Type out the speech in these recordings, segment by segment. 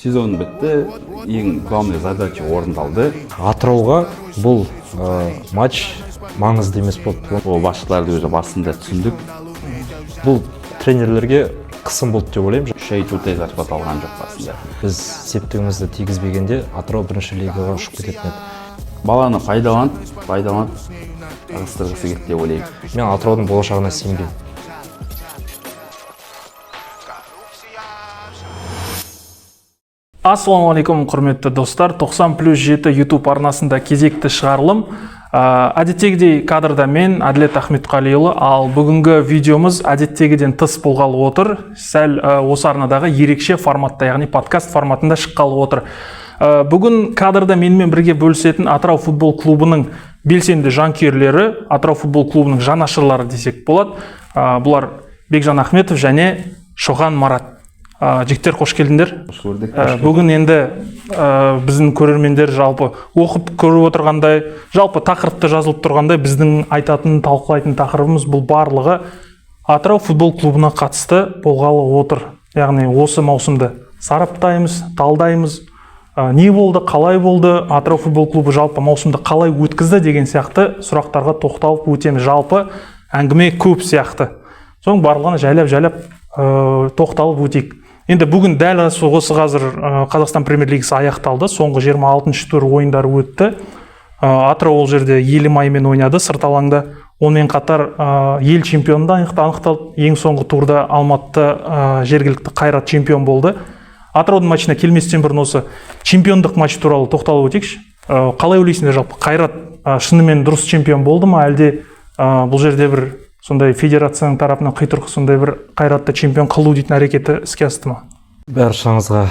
Сезон бітті, ең главный задача орындалды. Атырауға бұл матч маңызды емес болды. Ол басшыларды өзі басында түсіндік. Бұл тренерлерге қысым болды деп ойлаймын. 3 ай 4 ай зарплата алған жоқ басында. Біз септігімізді тигізбегенде Атырау бірінші лигаға ұшып кететін еді. Баланы пайдаланып ығыстырғысы келді деп ойлаймын. Мен Атыраудың болашағына сенбеймін. Ассалаумағалейкум, құрметті достар. 90+7 YouTube арнасында кезекті шығарылым. Әдеттегідей кадрда мен Әділет Ахметқалиұлы, ал бүгінгі видеомыз әдеттегіден тыс болғалы отыр. Сәл осы арнадағы ерекше форматта, яғни подкаст форматында шыққалы отыр. Бүгін кадрда менімен бірге бөлісетін Атырау футбол клубының белсенді жанкүйерлері, Атырау футбол клубының жанашырлары десек болады. Бұлар Бекжан Ахметов және Шоған Марат. Жігіттер, қош келдіңдер. Бүгін енді біздің көрермендер жалпы оқып көріп отырғандай, жалпы тақырыпты жазылып тұрғандай, біздің айтатын, талқылайтын тақырыбымыз бұл барлығы Атырау футбол клубына қатысты болғалы отыр. Яғни осы маусымды сараптаймыз, талдаймыз, не болды, қалай болды, Атырау футбол клубы жалпы маусымды қалай өткізді деген сияқты сұрақтарға тоқталып өтеміз. Жалпы әңгіме көп сияқты. Соң барлығына жайлап тоқталып өтейік. Енді бүгін дәл осы қазір Қазақстан премьер-лигасы аяқталды. Соңғы 26-шы тур ойындары өтті. Атырау ол жерде Елімаймен ойнады, сырт алаңда. Онымен қатар ел чемпионы да анықталды. Ең соңғы турда Алматыда жергілікті Қайрат чемпион болды. Атыраудың матчына келместен бұрын осы чемпиондық матч туралы тоқталып өтейікші. Қалай ойлайсыңдар жалпы? Қайрат шынымен дұрыс чемпион болды ма, әлде бұл жерде бір сондай федерацияның тарапынан қитұрқы сондай бір Қайратты чемпион қылу дейтін әрекеті іске асты ма? Бәршаңызға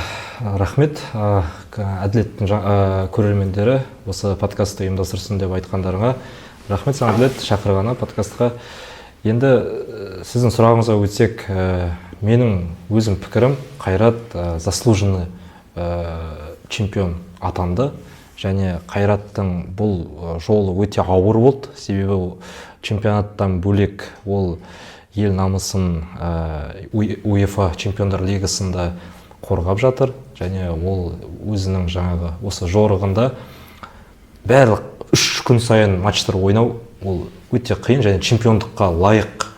рахмет. Әділеттің көрермендері осы подкастты ұйымдастырсын деп айтқандарыңа рахмет. Саған Әділет шақырғаны подкастқа. Енді сіздің сұрағыңызға өтсек, менің өзім пікірім, Қайрат заслуженный чемпион атанды. Және Қайраттың бұл жолы өте ауыр болды. Себебі чемпионаттан бөлек ол ел намысын УЕФА чемпиондар лигасында қорғап жатыр. Және ол өзінің жаңағы осы жорығында барлық 3 күн сайын матчтар ойнау ол өте қиын, және чемпиондыққа лайық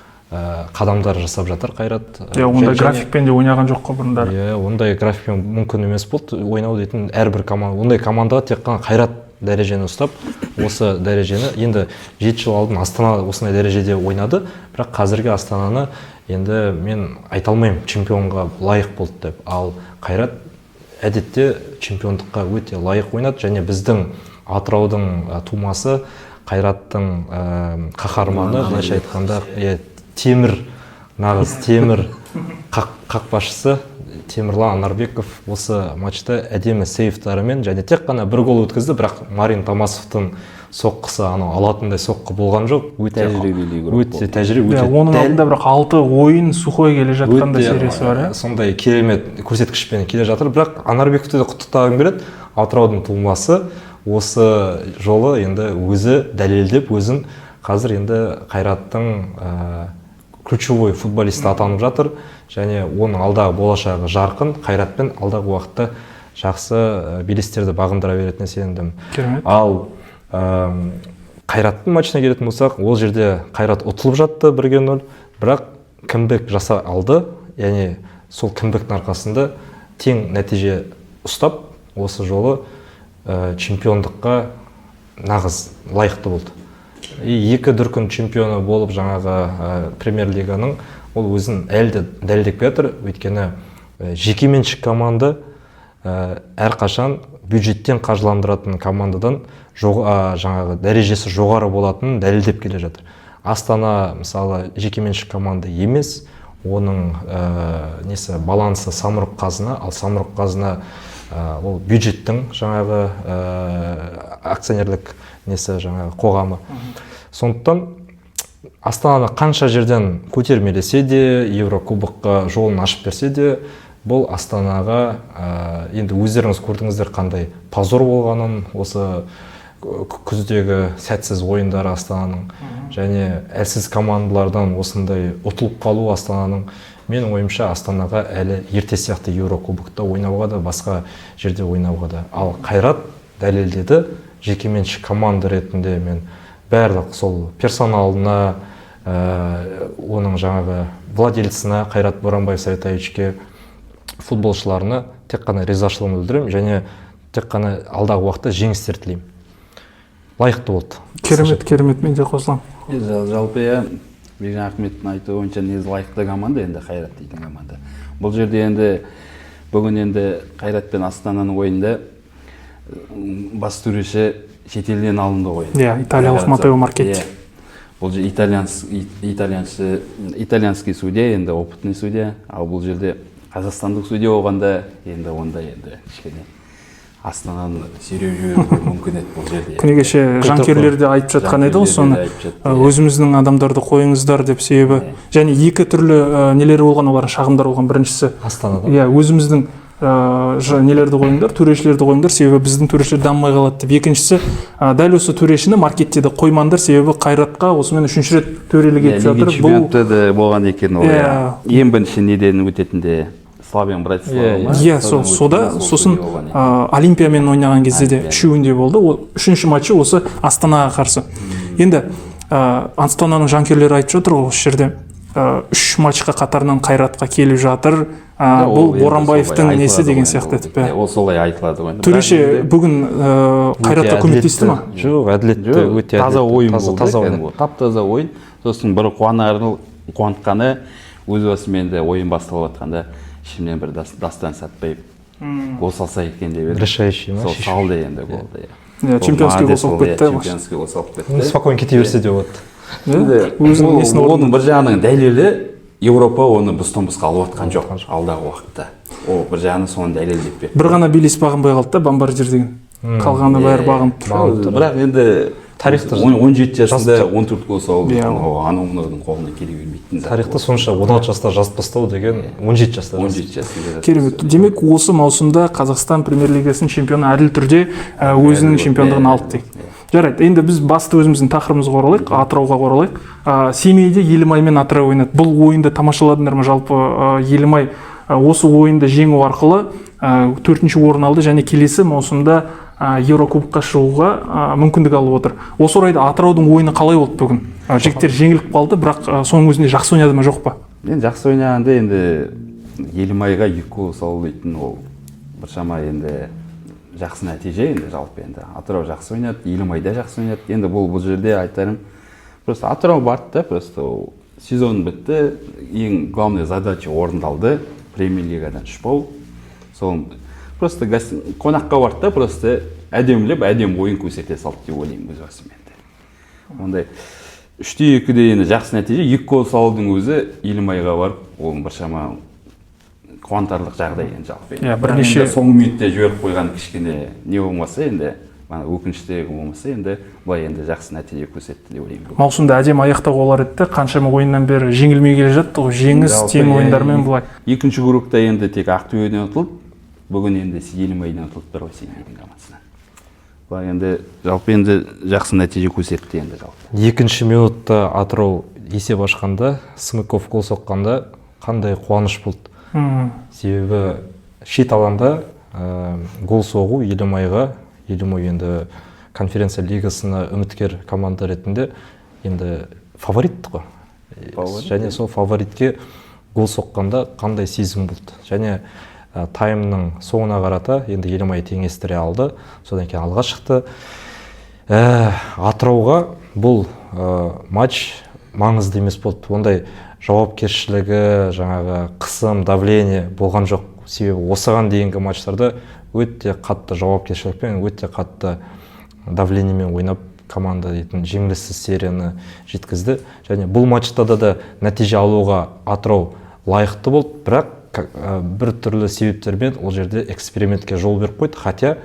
қадамдар жасап жатыр Қайрат. Ондай графикпен де ойнаған жоқ қой бұрындары. Ондай графикпен мүмкін емес болды ойнау дейтін әрбір команда. Ондай командаға тек қана Қайрат дәрежені ұстап, осы дәрежені енді 7 жыл алдын Астана осындай дәрежеде ойнады, бірақ қазіргі Астананы енді мен айта алмаймын чемпионға лайық болды деп. Ал Қайрат әдетте чемпиондыққа өте лайық ойнады, және біздің Атыраудың тумасы Қайраттың қаһарманы, былайша айтқанда темір, нағыз темір қақпашысы Темірлан Анарбеков осы матчта әдемі сейвтарымен және тек қана бір гол өткізді, бірақ Марин Томасовтың соққысы алатындай соққы болған жоқ. Өте тәжірибе. Оның алдында бірақ 6 ойын сухой келе жатқанда сериясы бар. Сондай керемет көрсеткішпен келе жатыр, бірақ Анарбековты да құттықтағым келеді. Атыраудың тумасы осы жолы енді өзі дәлелдеп, өзін қазір енді Қайраттың ключевой футболисті атанып жатыр, және оның алдағы болашағы жарқын. Қайратпен алдағы уақытта жақсы белестерді бағындыра беретініне сенімдім. Ал Қайраттың матчына келетін болсақ, ол жерде Қайрат ұтылып жатты 1-0, бірақ кімбек жаса алды, яғни сол кімбектің арқасында тең нәтиже ұстап, осы жолы чемпиондыққа нағыз лайықты болды. 2 дүркін чемпионы болып жаңағы премьер-лиганың ол өзін әлде дәлелдеп жатыр. Өйткені жекеменшік команда әрқашан бюджеттен қаржыландыратын командадан жаңағы дәрежесі жоғары болатынын дәлелдеп келе жатыр. Астана мысалы жекеменшік команда емес, оның балансы Самұрық Қазына, ал Самұрық Қазына ол бюджеттің жаңағы акционерлік жаңағы қоғамы. Сондықтан Астананы қанша жерден көтермелесе де, Еврокубокқа жолын ашып берсе де, бұл Астанаға енді өздеріңіз көрдіңіздер қандай позор болғанын, осы күздегі сәтсіз ойындары Астананың, және әлсіз командалардан осындай ұтылып қалу Астананың менің ойымша Астанаға әлі ерте сияқты Еурокубокта ойнауға да, басқа жерде ойнауға да. Ал Қайрат дәлелдеді, жекеменшік команда ретінде мен барлық сол персоналына, оның жаңағы владельцina Қайрат Боранбаев Саятовичке, футболшыларына тек қана ризашылығымды білдіремін және тек қана алдағы уақытта жеңістер тілеймін. Лайықты болды. Керемет, мен де қосыламын. Жалпы Бекжан Ахметтің айтуы бойынша негізі лайықты команда енді Қайрат дейтін команда. Бұл жерде енді бүгін енді Қайрат пен Астананың ойында бас төреші шетелден алынды ғой. Италиялық Матео Маркетти. Бұл же итальянский судья, енді опытный судья, ал бұл жерде қазақстандық судья болғанда енді онда енді кішкене Астананы сүйреп жіберуі мүмкін еді бұл жерде. Күні кеше жанкүйерлер де айтып жатқан еді ғой, соны өзіміздің адамдарды қойыңыздар деп, себебі және екі түрлі нелері болған, олардың шағымдар болған. Біріншісі Астанада. Өзіміздің нелерді қойыңдар, төрешілерді қойыңдар, себебі біздің төрешілер дамымай қалады деп. Екіншісі, дәл осы төрешіні Маркеттиді қоймаңдар, себебі Қайратқа осымен 3-ші рет төрелік етіп жатыр. Чемпионатта да болған екен ол. Ең бірінші неден өтетінде Славян Братислава. Сосын Олимпиямен ойнаған кезде де үшеуінде болды. Үшінші матчы осы Астанаға қарсы. Енді Астананың жанкүйерлері айтып жатыр осы жерде. 3 матчқа қатарынан Қайратқа келіп жатыр. Бұл Боранбаевтың несі деген сияқты етіп. Ол солай айтылады ғой. Төреші бүгін Қайратқа көмектесті ма? Жоқ, әділетті, өте таза ойын болды. Тап-таза ойын. Сосын бір қуантқаны өз басымен де ойын басталып жатқанда ішімнен бір Дастан Сәтбаев гол салса екен деп еді. Решающий матч. Сол салды енді голды. Чемпионский гол салып кетті. Чемпионский гол салып кетті. Спокойно кете берсе деп болады. Оның бір жағының дәлелі Еуропа оны бұстан-бұсқа алып жатқан жоқ алдағы уақытта. Ол бір жағының соны дәлелдеп берді. Бір ғана Белес бағынбай қалды да, Бомбардир деген. Қалғаны бәрі бағынып тұр. Бірақ енді тарихта 17 жасында 14 гол салып анауының қолына келе бермейтін. Тарихта сонша 16 жаста жазып тастау деген 17 жаста. 17 жасында. Керемет. Демек, осы маусымда Қазақстан Премьер-лигасының чемпионы әділ түрде өзінің чемпиондығын алды дейік. Жарайды, енді біз басты өзіміздің тақырыбымызға оралайық, Атырауға оралайық. Семейде Елімай мен Атырау ойнады. Бұл ойынды тамашаладыңдар ма? Жалпы Елімай осы ойынды жеңу арқылы 4-ші орын алды және келесі маусымда Еурокубокқа шығуға мүмкіндік алып отыр. Осы орайда Атыраудың ойыны қалай болды бүгін? Жігіттер жеңіліп қалды, бірақ соның өзінде жақсы ойнады ма, жоқ па? Енді жақсы ойнағанда енді Елімайға 2 гол салу дейтін ол біршама енді жақсы нәтиже енді жалпы енді. Атырау жақсы ойнады, Елімай да жақсы ойнады. Енді бұл жерде айтарым, просто Атырау барды да, просто сезон бітті, ең главный задача орындалды, Премьер-лигадан шықпау. Сол просто қонаққа барды да, просто әдемілеп, әдем ойын көрсете салды деп ойлаймын өз басым енді. Ондай 3-2 енді жақсы нәтиже, 2 гол салудың өзі Елімайға барып, ол біршама қуантарлық жағдай енді жалпы. Бірнеше соңғы минутта жіберіп қойған кішкене не болмаса енді, өкініштегі болмаса енді, былай енді жақсы нәтиже көрсетті деп ойлаймын. Маусымда әдемі аяқтауға болар еді, қаншама ойыннан бері жеңілмей келе жатты ғой, жеңіс тең ойындармен былай. Екінші группта енді тек Ақтөбеден ұтылды, бүгін енді Елімайдан ұтылып тұр ғой Семейдің командасына. Былай енді жалпы енді жақсы нәтиже көрсетті енді жалпы. Екінші минутта Атырау есеп ашқанда, Смыков гол соққанда қандай қуаныш болды. Себебі шет алаңда гол соғу Елімайға, Елімай енді конференция лигасына үміткер команда ретінде енді фаворит қой. Және сол фаворитке гол соққанда қандай сезім болды. Және таймның соңына қарата енді Елімай теңестіре алды, содан кейін алға шықты. Атырауға бұл матч маңызды емес болды. Ондай жауапкершілігі, жаңағы қысым, давление болған жоқ. Себебі осыған дейінгі матчтарда өте қатты жауапкершілікпен, өте қатты давлениемен ойнап команда дейтін жеңіліссіз серияны жеткізді. Және бұл матчта да нәтиже алуға Атырау лайықты болды, бірақ бір түрлі себептермен ол жерде экспериментке жол беріп қойды. Хотя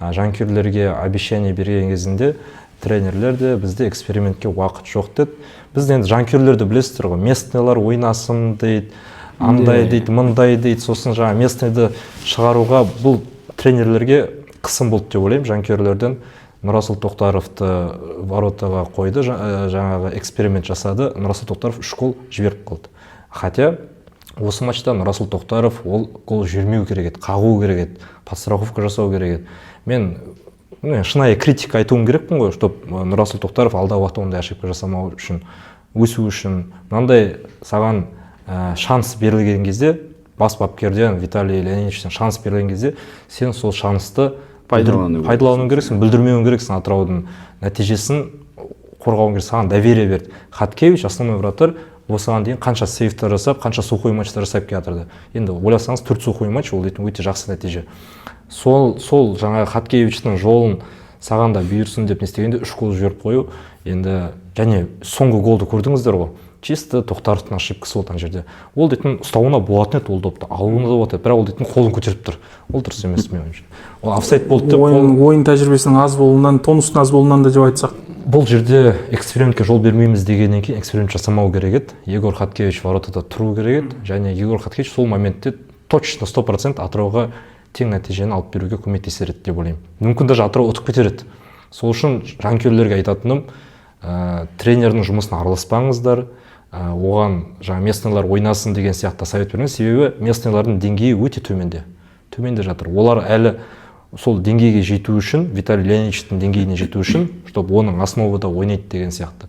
жанкүйерлерге обещание берген кезінде тренерлер де бізде экспериментке уақыт жоқ деді. Біз енді жанкүйерлерді білесіздер ғой, местныйлар ойнасын дейді, андай дейді, мындай дейді, сосын жаңа местныйды шығаруға бұл тренерлерге қысым болды деп ойлаймын. Жанкүйерлерден Нұрасыл Тоқтаровты воротаға қойды, жаңағы эксперимент жасады, Нұрасыл Тоқтаров 3 гол жіберіп қалды. Хотя осы матчта Нұрасыл Тоқтаров ол гол жібермеу керек еді, қағу керек еді, подстраховка жасау керек еді. Мен шынайы критика айтуым керекпін ғой, чтоб Нұрасыл Тоқтаров алдағы уақытта ондай ошибка жасамау үшін, өсу үшін. Мынандай саған шанс берілген кезде, бас бапкерден Виталий Леонидовичтен шанс берілген кезде, сен сол шансты пайдалану керексің, білдірмеуің керексің. Атыраудың нәтижесін қорғауың керек, саған доверие берді. Хаткевич, основной вратарь, осыған дейін қанша сейвтер жасап, қанша сухой матчтар жасап келатырды. Енді ойласаңыз 4 сухой матч, ол дейтін өте жақсы нәтиже. Сол жаңағы Хаткевичтің жолын саған да бұйырсын деп не істегенде 3 гол жіберіп қою. Енді және соңғы голды көрдіңіздер ғой. Чисто Тоқтаровтың ошибкасы болды ана жерде. Ол дейтін ұстауына болатын еді, ол допты алуына да болатын еді, бірақ ол дейтін қолын көтеріп тұр. Ол дұрыс емес менің ойымша. Ол офсайд болды деп ойын тәжірибесінің аз болуынан, тонустың аз болуынан да деп айтсақ. Бұл жерде экспериментке жол бермейміз дегеннен кейін эксперимент жасамау керек еді. Егор Хаткевич воротада тұру керек еді, және Егор Хаткевич сол моментте точно 100% Атырауға тең нәтижені алып беруге көмектесер еді деп ойлаймын. Мүмкін даже Атырау ұтып кетер еді. Сол үшін жанкүйерлерге айтатыным, тренердің жұмысына араласпаңыздар, оған жаңа местныйлар ойнасын деген сияқты совет бермеңіз, себебі местныйлардың деңгейі өте төменде жатыр. Олар әлі сол деңгейге жету үшін, Виталий Леонидовичтің деңгейіне жету үшін, чтобы оның основада ойнайды деген сияқты,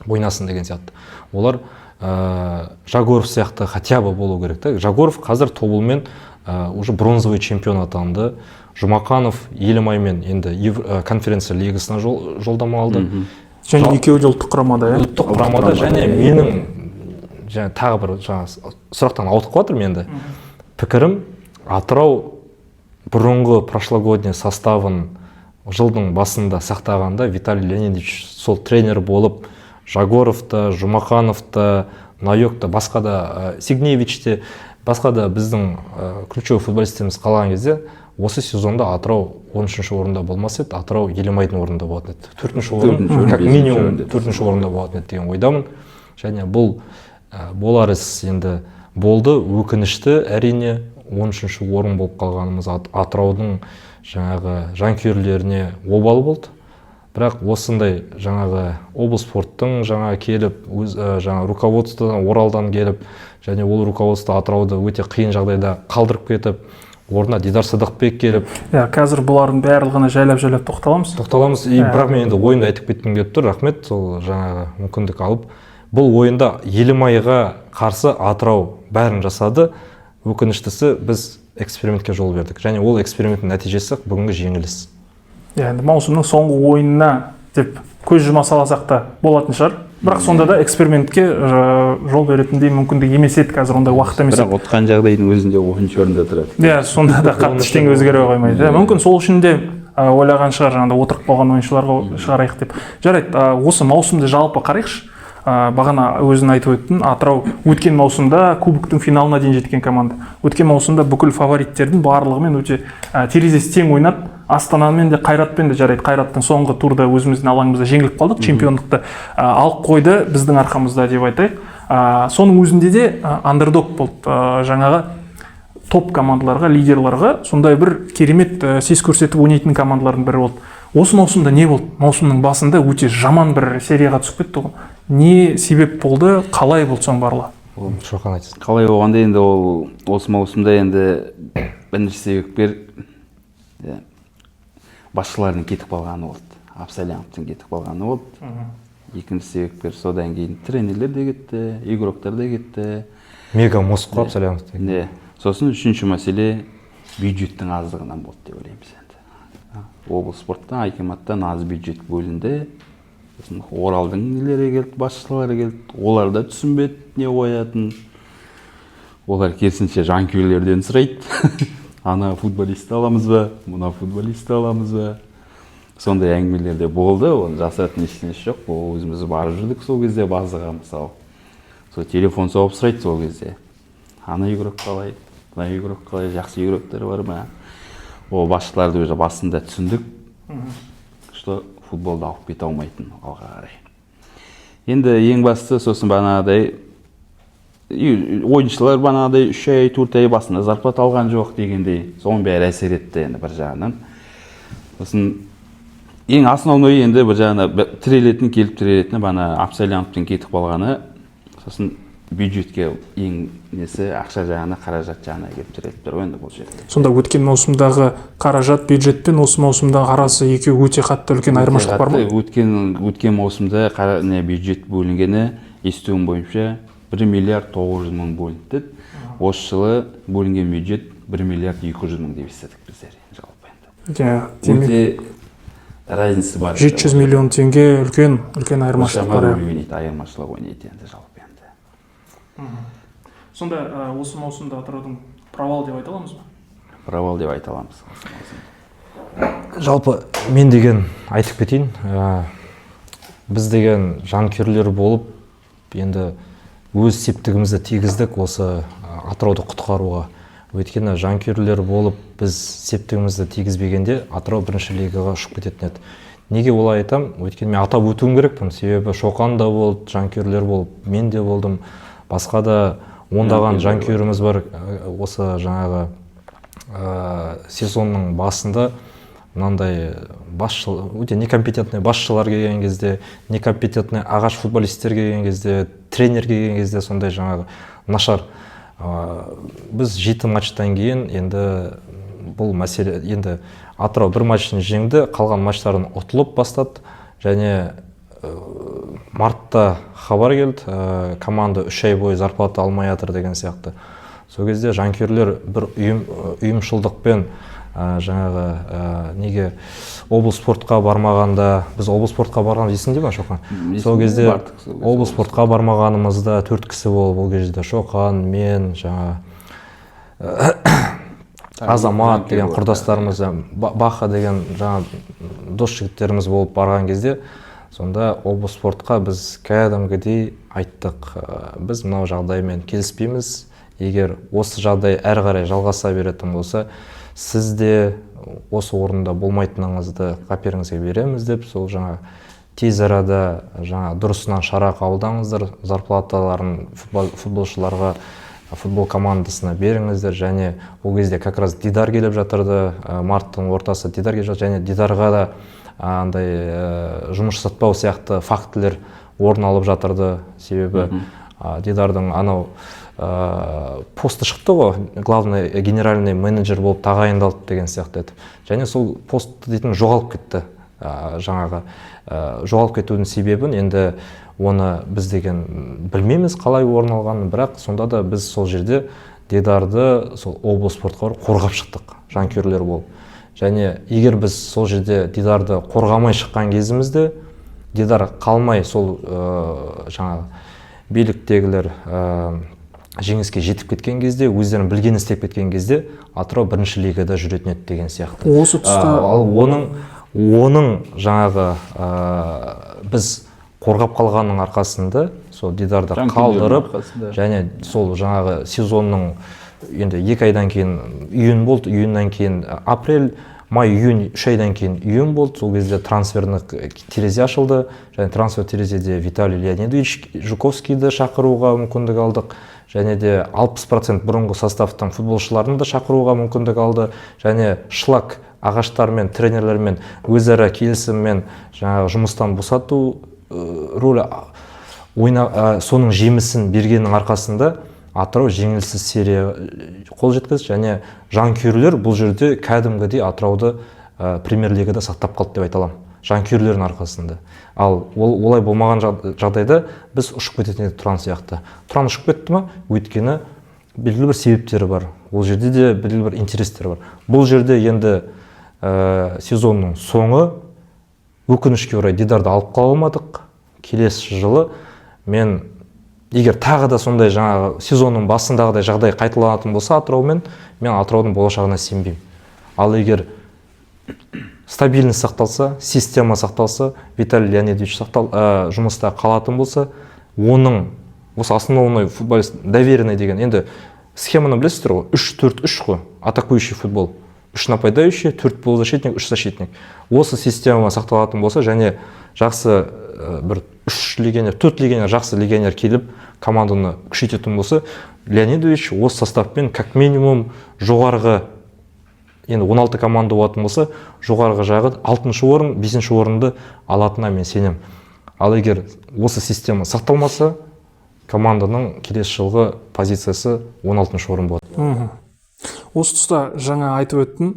ойнасын деген сияқты. Олар Жагоров сияқты хотя бы болу керек та. Жагоров қазір тобылмен уже бронзовый чемпион атанды. Жұмақанов Елімаймен енді конференция лигасына жолдама алды. Және екеуі де ұлттық құрамада, ұлттық құрамада, және менің тағы бір сұрақтан ауытқып жатыр менде. Пікірім, Атырау бұрынғы прошлогодний составын жылдың басында сақтағанда Виталий Леонидович сол тренер болып, Жагоров та, Жұмақанов та, Найок та, басқа да Сигневич те, басқа да біздің ключевой футболистеріміз қалған кезде, осы сезонда Атырау 13-ші орында болмас еді, Атырау Елімайдың орында болатын еді. 4-ші орын, как минимум 4-ші орында болатын еді деген ойдамын. Және бұл болар іс енді болды, өкінішті әрине 13-ші орын болып қалғанымыз Атыраудың жаңағы жанкүйерлеріне обал болды. Бірақ осындай жаңағы облспорттың жаңа келіп, жаңа руководстводан Оралдан келіп, және ол руководство Атырауды өте қиын жағдайда қалдырып кетіп, орнына Дидар Сыдықбек келіп. Қазір бұлардың барлығына жайлап тоқталамыз. Бірақ мен енді ойымды айтып кеткім келіп тұр. Рахмет, сол жаңағы мүмкіндік алып. Бұл ойында Елімайға қарсы Атырау бәрін жасады. Өкініштісі біз экспериментке жол бердік. Және ол эксперименттің нәтижесі бүгінгі жеңіліс. Енді маусымның соңғы ойынына деп көз жұма саласақ та болатын шығар. Бірақ сонда да экспериментке жол беретіндей мүмкіндік емес еді, қазір ондай уақыт емес. Бірақ ұтқан жағдайдың өзінде 10-ші орында тұрады. Сонда да қатты ештеңе өзгере қоймайды. Мүмкін сол үшін де ойлаған шығар, жаңағыда отырып қалған ойыншыларға шығарайық деп. Жарайды, осы маусымды жалпы қарайықшы. Бағана өзің айтып өттің, Атырау өткен маусымда кубоктың финалына дейін жеткен команда. Өткен маусымда бүкіл фавориттердің барлығымен өте терезесі тең ойнап, Астанамен де Қайратпен де, жарайды, Қайраттың соңғы турда өзіміздің алаңымызда жеңіліп қалдық, чемпиондықты алып қойды біздің арқамызда деп айтайық. Соның өзінде де андердог болды, жаңағы топ командаларға, лидерларға сондай бір керемет сес көрсетіп ойнайтын командалардың бірі болды. Осы маусымда не болды? Маусымның басында өте жаман бір серияға түсіп кетті ғой. Не себеп болды, қалай болды соң барлығы? Шоқан айтсын. Қалай болғанда енді осы маусымда енді бірінші себепкер басшылардың кетіп қалғаны болды. Абсалямовтың кетіп қалғаны болды. Екінші себепкер содан кейін тренерлер де кетті, игроктар да кетті. Мега мозг қой Абсалямов деген. Сосын үшінші мәселе бюджеттің аздығынан болды деп ойлаймыз енді. Облспорттан, акиматтан аз бюджет бөлінді. Оралдың нелері келді, басшылары келді. Олар да түсінбеді не қоятын. Олар керісінше жанкүйерлерден сұрайды. Ана футболисті аламыз ба, мына футболисті аламыз ба. Сондай әңгімелер де болды. Оны жасыратын ештеңесі жоқ. Ол өзіміз барып жүрдік сол кезде базаға, мысалы. Сол телефон соғып сұрайды сол кезде. Ана игрок қалай, мына игрок қалай, жақсы игроктар бар ма? Ол басшыларды уже басында түсіндік, что футболды алып кете алмайтын алға қарай. Енді ең бастысы сосын бағанағыдай ойыншылар бағанағыдай 3 ай, 4 ай басында зарплата алған жоқ дегендей, соның бәрі әсер етті енді бір жағынан. Сосын ең основной енді бір жағынан келіп тірелетіні бағана Абсалямовтың кетіп қалғаны. Сосын бюджетке ең несі ақша жағына, қаражат жағына келіп тіреліп тұр енді бұл жерде. Сонда өткен маусымдағы қаражат бюджет пен осы маусымдағы арасы екеуі өте қатты үлкен айырмашылық бар ма? Өткен маусымда бюджет бөлінгені естуім бойынша 1 миллиард 900 мың бөлінді. Осы жылы бөлінген бюджет 1 миллиард 200 мың деп естідік біздер жалпы енді. Өте разница бар. 700 миллион теңге үлкен айырмашылық бар. Айырмашылық ойнайды енді жалпы енді. Сонда осы маусымда Атыраудың провал деп айта аламыз ба? Провал деп айта аламыз. Жалпы мен деген айтып кетейін, біз деген жанкүйерлер болып енді өз септігімізді тигіздік осы Атырауды құтқаруға. Өйткені жанкүйерлер болып біз септігімізді тигізбегенде Атырау бірінші лигаға ұшып кететін еді. Неге олай айтам? Өйткені мен атап өтуім керекпін. Себебі Шоқан да болды, жанкүйерлер болып, мен де болдым. Басқа да ондаған жанкүйеріміз бар. Осы жаңағы сезонның басында мынандай өте некомпетентный басшылар келген кезде, некомпетентный ағаш футболисттер келген кезде, тренер келген кезде сондай жаңағы нашар. Біз 7 матчтан кейін енді бұл мәселе енді Атырау бір матчын жеңді, қалған матчтарын ұтылып бастады және мартта хабар келді, команда 3 ай бойы зарплата алмай жатыр деген сияқты. Сол кезде жанкүйерлер бір ұйымшылдықпен жаңағы неге облыс спортқа бармағанда, біз облыс спортқа барған есіңде ме Шоқан? Сол кезде облыс спортқа бармағанымызда 4 кісі болып, ол кезде Шоқан, мен, жаңа Азамат деген құрдастарымыз, Баха деген жаңа дос жігіттеріміз болып барған кезде, сонда облыс спортқа біз кәдімгідей айттық, біз мынау жағдаймен келіспейміз. Егер осы жағдай әрі қарай жалғаса беретін болса, сіз де осы орында болмайтыныңызды қаперіңізге береміз деп, сол жаңа тез арада жаңа дұрысынан шара қабылдаңыздар, зарплаталарын футболшыларға, футбол командасына беріңіздер. Және ол кезде как раз Дидар келіп жатырды, марттың ортасы Дидар келіп жатыр, және Дидарға да андай жұмыс сатпау сияқты фактілер орын алып жатырды. Себебі Дидардың анау посты шықты ғой, главный генеральный менеджер болып тағайындалды деген сияқты еді. Және сол пост дейтін жоғалып кетті. Жаңағы жоғалып кетудің себебін енді оны біз деген білмейміз қалай орын алғанын, бірақ сонда да біз сол жерде Дидарды сол облыс спортқа қорғап шықтық, жанкүйерлер болып. Және егер біз сол жерде Дидарды қорғамай шыққан кезімізде, Дидар қалмай сол жаңағы биліктегілер жеңіске жетіп кеткен кезде, өздерін білген істеп кеткен кезде, Атырау бірінші лигада жүретін еді деген сияқты. Осы тұста оның жаңағы біз қорғап қалғанның арқасында, сол Дидарды қалдырып, және сол жаңағы сезонның енді 2 айдан кейін июнь болды, июньнен кейін апрель, май, июнь 3 айдан кейін июнь болды. Сол кезде трансферлік терезе ашылды, және трансфер терезеде Виталий Леонидович Жуковскийді шақыруға мүмкіндік алдық. Және де 60% бұрынғы составтың футболшыларын да шақыруға мүмкіндік алды. Және шлак ағаштармен, тренерлермен өзара келісіммен жаңағы жұмыстан босату рөлі соның жемісін бергеннің арқасында Атырау жеңілсіз серия қол жеткізді. Және жанкүйерлер бұл жерде кәдімгідей Атырауды премьер-лигада сақтап қалды деп айта аламын, жанкүйерлердің арқасында. Ал олай болмаған жағдайда біз ұшып кететін Тұран сияқты. Тұран ұшып кетті ме? Өйткені белгілі бір себептері бар. Ол жерде де белгілі бір интерестері бар. Бұл жерде енді сезонның соңы өкінішке орай Дидарды алып қала алмадық. Келесі жылы мен егер тағы да сондай жаңағы сезонның басындағыдай жағдай қайталанатын болса Атыраумен, мен Атыраудың болашағына сенбеймін. Ал егер стабильность сақталса, система сақталса, Виталий Леонидович жұмыста қалатын болса, оның осы основной футболист доверенный деген, енді схеманы білесіздер ғой, 3-4-3 ғой, атакующий футбол. 3 нападающий, 4 полузащитник, 3 защитник. Осы система сақталатын болса, және жақсы бір 3 легионер, 4 легионер, жақсы легионер келіп команданы күшейтетін болса, Леонидович осы составпен как минимум жоғарғы, енді 16 команда болатын болса, жоғарғы жағы 6-шы орын, 5-ші орынды алатынына мен сенем. Ал егер осы система сақталмаса, команданың келесі жылғы позициясы 16-шы орын болады. Осы тұста жаңа айтып өттің,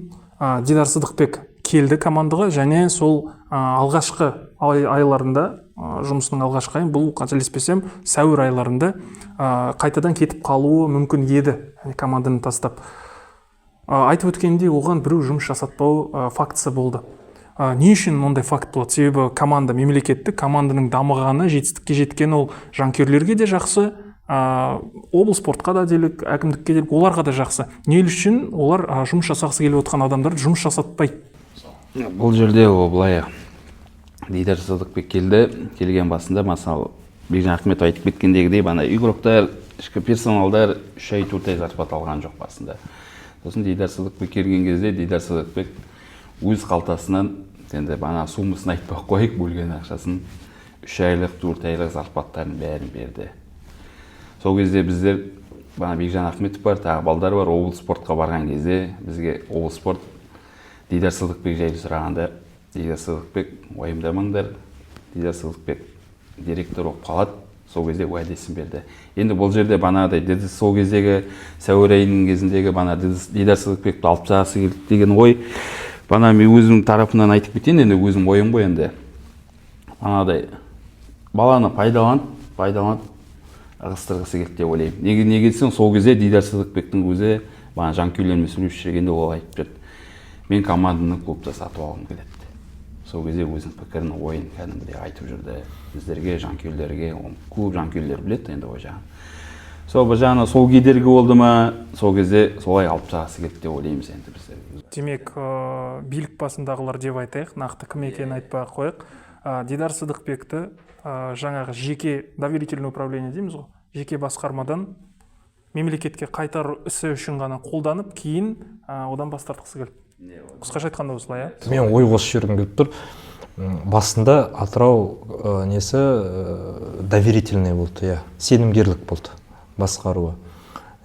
Дидар Сыдықбек келді командаға, және сол алғашқы айларында, жұмысының алғашқы айын, бұл қателеспесем сәуір айларында қайтадан кетіп қалуы мүмкін еді команданы тастап. Айтып өткенде оған біреу жұмыс жасатпау фактісі болды. Не үшін ондай факт болады? Себебі команда мемлекеттік, команданың дамығаны, жетістікке жеткен ол жанкүйерлерге де жақсы, облыс спортқа да делік, әкімдікке делік, оларға да жақсы. Не үшін олар жұмыс жасағысы келіп отқан адамдарды жұмыс жасатпайды? Бұл жерде ол былай, Дидар Сыдықбек келген басында, мысалы, Бекжан Ахметов айтып кеткендегідей, бана игроктар, ішкі персоналдар 3 ай 4 ай зарплата алған жоқ басында. Сосын Дидар Сыдықбек келген кезде, Дидар Сыдықбек өз қалтасынан, енді бана суммасын айтпақ қойып, бөлген ақшасын 3 айлық, 4 айлық зарплаттарын бәрін берді. Сол кезде біздер, бана Бекжан Ахметов бар, тағы балдар бар, облыс спортқа барған кезде, бізге облыс спорт Дидар Сыдықбек жайлы сұрағанда, Дидар Сыдықбек уайымдамаңдар, Дидар Сыдықбек директор болып қалады, сол кезде уәдесін берді. Енді бұл жерде банағыдай, сол кездегі сәуір айының кезіндегі бана Дидар Сыдықбекті алып тастағысы келді деген ой, бана мен өзім тарапынан айтып кетейін, енді өзім ойым ғой енді. Банағыдай, баланы пайдаланып ығыстырғысы келді деп ойлаймын. Неге десең, сол кезде Дидар Сыдықбектің өзі бана жанкүйерлермен сөйлесіп жүргенде ол айтып берді. Мен команданы клубта сатып алғым келеді. Сол кезде өзінің пікірін, ойын кәдімгідей айтып жүрді. Біздерге, жанкүйерлерге, клуб жанкүйерлері біледі енді ол жағын. Сол бір жағына сол кедергі болды ма, сол кезде солай алып тастағысы келді деп ойлаймыз енді біздер. Демек, билік басындағылар деп айтайық, нақты кім екенін айтпай қояйық. Дидар Сыдықбекті жаңағы жеке доверительный управление дейміз ғой, жеке басқармадан мемлекетке қайтару ісі үшін ғана қолданып, кейін одан бас тартқысы келді. Қысқаша айтқанда осылай, Мен ой қосып жібергім келіп тұр. Басында Атырау несі доверительный болды, сенімгерлік болды басқаруы.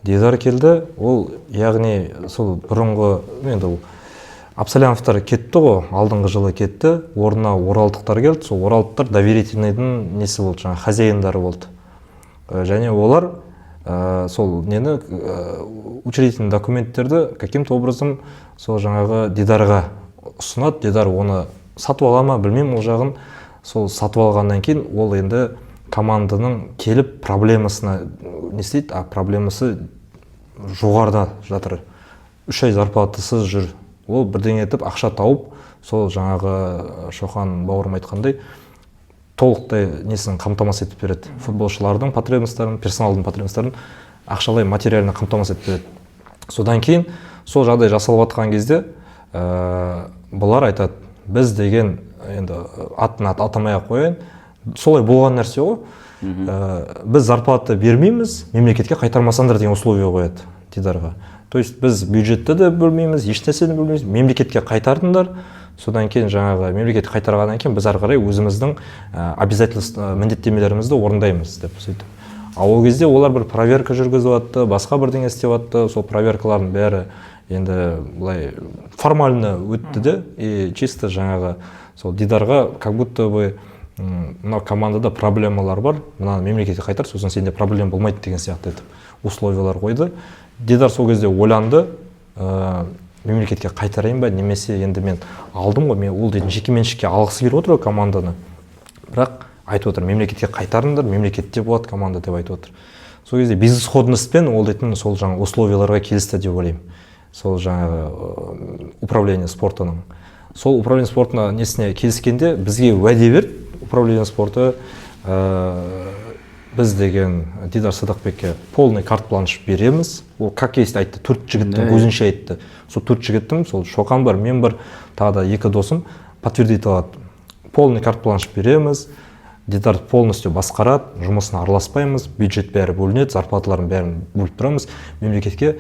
Дидар келді, ол яғни сол бұрынғы, енді Абсаляновтар кетті ғой, алдыңғы жылы кетті, орнына оралдықтар келді, сол оралдықтар доверительныйдың несі болды, жаңа хозяиндары болды. Және олар сол нені учредительный документтерді каким-то образом сол жаңағы Дидарға ұсынады. Дидар оны сатып ала ма, білмеймін, ол жағын. Сол сатып алғаннан кейін ол енді команданың келіп проблемасына не істейді, проблемасы жоғарда жатыр. 3 ай зарплатасыз жүр. Ол бірдеңе етіп ақша тауып, сол жаңағы Шоқан бауырым айтқандай, толықтай несін қамтамасыз етіп береді. Футболшылардың потребностарын, персоналдың потребностарын ақшалай материалына қамтамасыз етіп береді. Содан кейін сол жағдай жасалып жатқан кезде бұлар айтады, біз деген енді атын атамай-ақ қояйын, солай болған нәрсе ғой. Біз зарплата бермейміз, мемлекетке қайтармасаңдар деген условия қояды Дидарға. То есть біз бюджетті де бөлмейміз, ешнәрсені бөлмейміз, мемлекетке қайтардыңдар. Содан кейін жаңағы мемлекетке қайтарғаннан кейін біз ары қарай өзіміздің обязательство міндеттемелерімізді орындаймыз деп сөйтіп. Ол кезде олар бір проверка жүргізіп жатты, басқа бірдеңе істеп жатты. Сол проверкалардың бәрі енді былай формально өтті де, и чисто жаңағы сол Дидарға как будто бы мына командада проблемалар бар, мына мемлекетке қайтар, сосын сенде проблема болмайды деген сияқты етіп условиялар қойды. Дидар сол кезде ойланды, мемлекетке қайтарайын ба, немесе енді мен алдым ғой, мен ол дейтін жекеменшікке алғысы келіп отыр команданы. Бірақ айтып отыр, мемлекетке қайтарыңдар, мемлекетте болады команда деп айтып отыр. Сол кезде бизнес-ходностьпен ол дейтін сол жаңа условияларға келісті деп ойлаймын. Сол жаңа управление спортының. Сол управление спортына несіне келіскенде бізге уәде берді, управление спорты біз деген Дидар Сыдықбекке полный карт-бланш береміз. Ол как есть айтты, 4 жігіттің өзінше айтты. Сол 4 жігіттің, сол Шоқан бар, мен бар, тағы да 2 досым подтвердить алады. Полный карт-бланш береміз. Дидар полностью басқарады, жұмысына араласпаймыз, бюджет бәрі бөлінеді, зарплаталарын бәрін бөліп тұрамыз, мемлекетке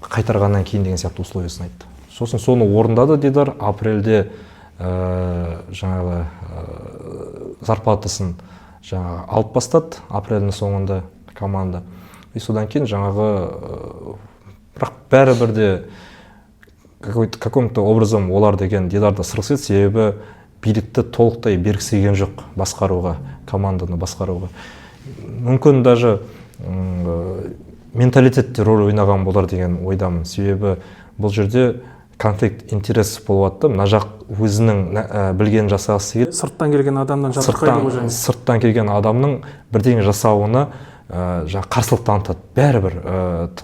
қайтарғаннан кейін деген сияқты условиясын айтты. Сосын соны орындады Дидар, апрельде жаңағы зарплатасын жаңағы алып бастады, апрельдің соңында команда. И содан кейін жаңағы бірақ бәрі бірде каким-то образом олар деген Дидарда сырғысы еді, себебі билікті толықтай бергісі келген жоқ басқаруға, команданы басқаруға. мүмкін даже менталитетте рөл ойнаған болар деген ойдамын. Себебі бұл жерде конфликт интерес болып жатты. Мына жақ өзінің білгенін жасағысы келеді. Сырттан келген адамнан жатырқайды ғой. Сырттан келген адамның бірдеңе жасауына қарсылық танытады. Бәрібір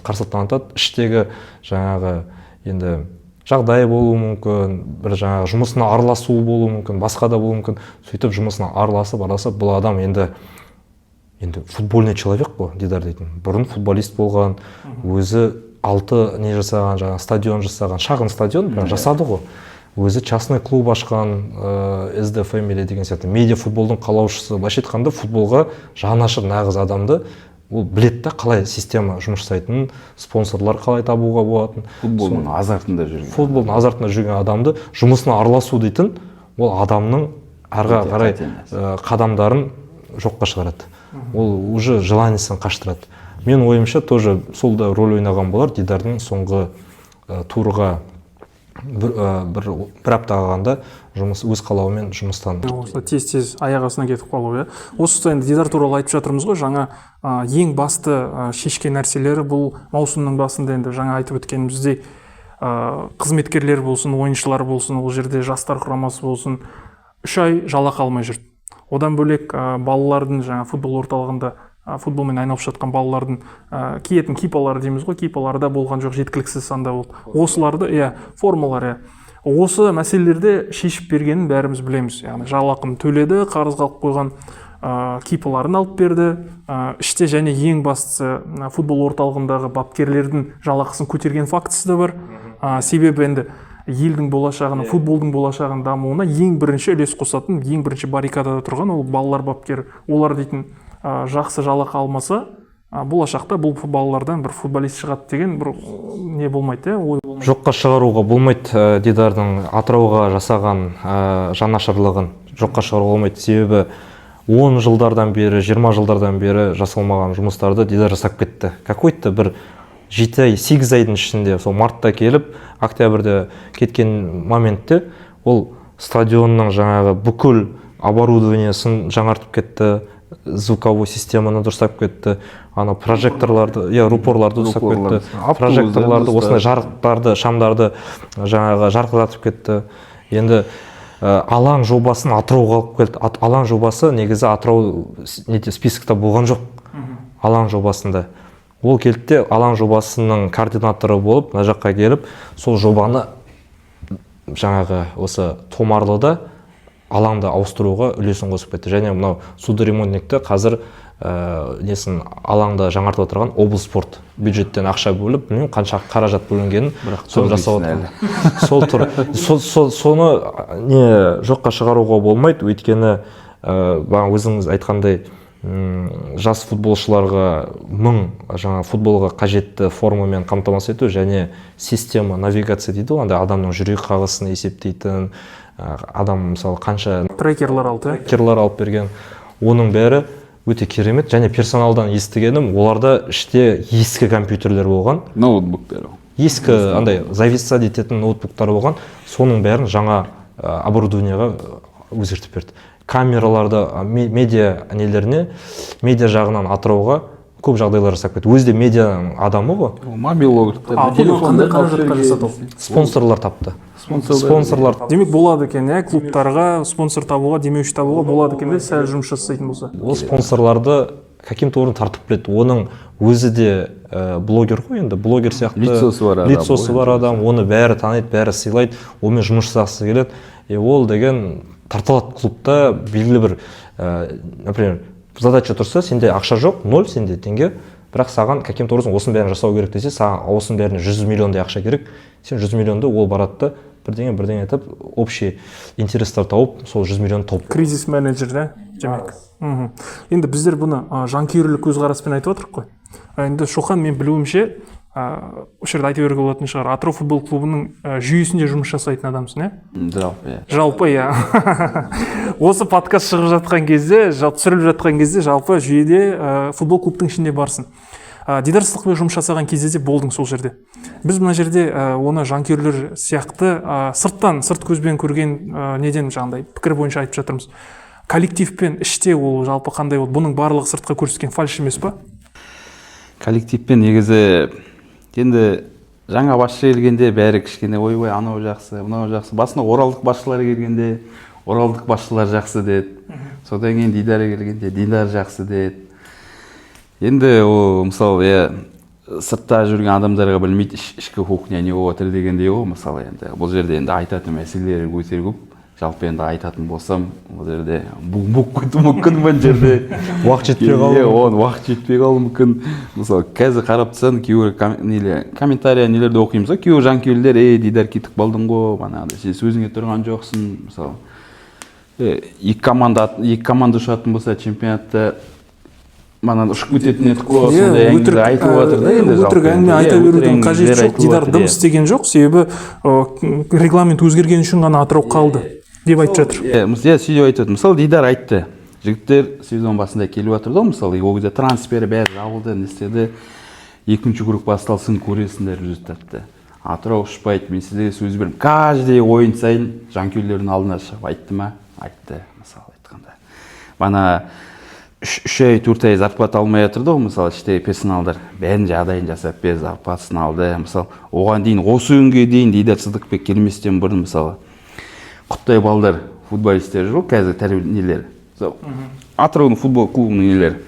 қарсылық танытады. Іштегі жаңағы енді жағдай болуы мүмкін, бір жаңағы жұмысына араласуы болуы мүмкін, басқа да болуы мүмкін. Сөйтіп жұмысына араласып, бұл адам енді футбольный человек қой, Дидар дейтін. Бұрын футболист болған, өзі 6 не жасаған, жаңағы стадион жасаған, шағын стадион, бірақ жасады ғой. Өзі частный клуб ашқан, SD Family деген сияқты медиа футболдың қалаушысы. Былайша айтқанда футболға жанашыр нағыз адамды ол білет та қалай система жұмыс жасайтынын, спонсорлар қалай табуға болатынын. Футболдың азартында жүрген адамды жұмысына араласу дейтін, ол адамның арға қарай қадамдарын жоққа шығарады. Ол уже желаниесін қаштырады. Мен ойымша тоже сол да рөл ойнаған болар. Дидардың соңғы турға бір апта қалғанда өз қалауымен жұмыстан. Тез аяқ астына кетіп қалу, Осы енді Дидар туралы айтып жатырмыз ғой, жаңа ең басты шешкен нәрселері бұл маусымның басында енді жаңа айтып өткеніміздей қызметкерлер болсын, ойыншылар болсын, ол жерде жастар құрамасы болсын, 3 ай жалақы алмай жүрді. Одан бөлек балалардың жаңа футбол орталығында футболмен айналысып жатқан балалардың киетін кипалары дейміз ғой, кипаларда болған жоқ, жеткіліксіз санда болды. Осыларды, формалар, осы мәселелерді шешіп бергенін бәріміз білеміз. Яғни жалақын төледі, қарызға алып қойған кипаларын алып берді. Іште және ең бастысы футбол орталығындағы бапкерлердің жалақысын көтерген фактісі де бар. Себебі енді елдің болашағына, футболдың болашағын дамуына ең бірінші үлес қосатын, ең бірінші баррикадада тұрған ол балалар бапкері. Олар дейтін жақсы жалақы алмаса, болашақта бұл балалардан бір футболист шығады деген бір не болмайды, ой болмайды. Жоққа шығаруға болмайды. Дидардың Атырауға жасаған жанашырлығын жоққа шығаруға болмайды. Себебі 10 жылдардан бері, 20 жылдардан бері жасалмаған жұмыстарды Дидар жасап кетті. Какой-то бір 7-8 айдың ішінде, сол мартта келіп, октябрьде кеткен моментте ол стадионның жаңағы бүкіл оборудованиесін жаңартып кетті, звуковой системаны дұрыстап кетті, прожекторларды, рупорларды дұрыстап кетті, прожекторларды, осындай жарықтарды, шамдарды жаңағы жарқыратып кетті. Енді алаң жобасын Атырауға алып келді. Алаң жобасы негізі Атырау спискта болған жоқ. Алаң жобасында. Ол келді, алаң жобасының координаторы болып, мына жаққа келіп, сол жобаны жаңағы осы Томарлыда алаңды ауыстыруға үлесін қосып кетті. Және мынау судоремонтникті қазір несін алаңда жаңартып отырған облспорт бюджеттен ақша бөліп, білмеймін қанша қаражат бөлінгенін соны жасап отыр. Сол тұр. Соны не жоққа шығаруға болмайды, өйткені өзіңіз айтқандай жас футболшыларға 1000 жаңа футболға қажетті формамен қамтамасыз ету және система навигация дейді, онда адамның жүрек қағысын есептейтін, адам мысалы қанша трекерлар алып берген, оның бәрі өте керемет. Және персоналдан естігенім, оларда іште ескі компьютерлер болған, ноутбуктар, ескі андай зависса ететін ноутбуктар болған, соның бәрін жаңа оборудованиеға өзгертіп берді. Камераларды медиа нелеріне, медиа жағынан Атырауға көп жағдайлар жасап кетті. Өзі де медиа адамы ғой. Мобилографтар, телефонда қаражатқа жасады. Спонсорлар тапты. Спонсорлар. Демек болады екен, клубтарға спонсор табуға, демеуші табуға болады екен, сәл жұмыс жасайтын болса. Ол спонсорларды каким-то орын тартып біледі. Оның өзі де блогер ғой, енді блогер сияқты. Лицосы бар адам, оны бәрі таниды, бәрі сыйлайды, онымен жұмыс жасағысы келеді. Ол деген тартылады клубта белгілі бір, например, задача тұрса, сенде ақша жоқ, 0 сенде теңге, бірақ саған каким-то образом осының бәрін жасау керек десе, саған осының бәріне 100 миллиондай ақша керек, сен 100 миллионды ол барады, бірдеңе етіп, общий интерестер тауып, сол 100 миллион тауып. Кризис менеджер, да? Демек. Енді біздер бұны жанкүйерлік көзқараспен айтып отырық қой. Енді Шоқан, мен білуімше, осы жерде айта беруге болатын шығар, Атырау футбол клубының жүйесінде жұмыс жасайтын адамсың, Жалпы, Осы подкаст шығып жатқан кезде, түсіріліп жатқан кезде, жалпы жүйеде футбол клубтың ішінде барсың. Дидар Сыздықовпен жұмыс жасаған кезде болдың сол жерде. Біз мына жерде оны жанкүйерлер сияқты сырт көзбен көрген неден жаңағыдай пікір бойынша айтып жатырмыз. коллективпен іште ол жалпы қандай болды? Бұның барлығы сыртқа көрсеткен фальш емес па? Коллективпен негізі енді жаңа басшы келгенде бәрі кішкене ойбай анау жақсы, мынау жақсы. Басында оралдық басшылар келгенде оралдық басшылар жақсы деді. Содан кейін Дидар келгенде Дидар жақсы деді. Енді ол мысалы сыртта жүрген адамдарға білмейді ішкі кухня не болып жатыр дегендей ғой. Мысалы енді бұл жерде енді айтатын мәселелер өте көп. Жалпы енді айтатын болсам, бұл жерде буып кетуі мүмкін бұл жерде. Уақыт жетпей қалуы. Уақыт жетпей қалуы мүмкін. Мысалы қазір қарап тұрсаң, кейбір комментария нелерді оқимыз ғой. Кейбір жанкүйерлер, Дидар кетіп қалдың ғой, манағыдай сен сөзіңе тұрған жоқсың. Мысалы екі команда ұшатын болса чемпионатта манан ұшып кететін едік қой, сондай әңгіме айтылып жатыр да енді жалпы. Өтірік әңгіме айта берудің қажеті жоқ. Дидар дым істеген жоқ, себебі регламент өзгерген үшін ғана Атырау қалды деп айтып жатыр. Сөйтіп айтып жатыр. Мысалы Дидар айтты. Жігіттер сезон басында келіп жатыр да, мысалы ол кезде трансфері бәрі жабылды, не істеді. Екінші круг басталсын, көресіңдер результатты. Атырау ұшпайды, мен сізге сөз беремін. Каждый ойын сайын жанкүйерлердің алдына шығып айтты ма? Айтты, мысалы айтқанда. Мана 3 ай 4 ай зарплата алмай жатыр да, мысалы іште персоналдар бәрін жағдайын жасап беріп зарплатасын алды. Мысалы оған дейін осы күнге дейін Дидар Сыдықбек келместен бұрын мысалы Құттай балдар футболисттер жоқ, қазір тәрбиелер. Атыраудың футбол клубының нелер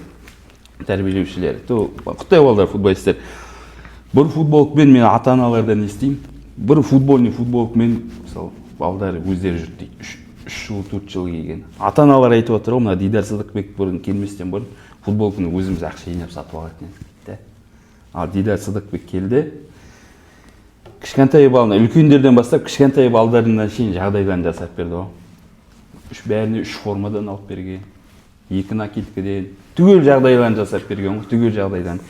тәрбиелеушілері. Құттай балдар футболисттер. Бір футболкамен мен ата-аналардан естимін. Бір футболкамен мысалы балдар өздері жүрді дейді. 3 жыл 4 жыл келген. Ата-аналар айтып отыр, мына Дидар Сыдықбек бұрын келместен бұрын футболканы өзіміз ақша жинап сатып алатын едік. Ал Дидар Сыдықбек келді. Кішкентай балына, үлкендерден бастап кішкентай балдарына шейін жағдайларын жасап берді ғой. Бәріне 3 формадан алып берген, 2 накидкіден, түгел жағдайларын жасап берген ғой, түгел жағдайларын.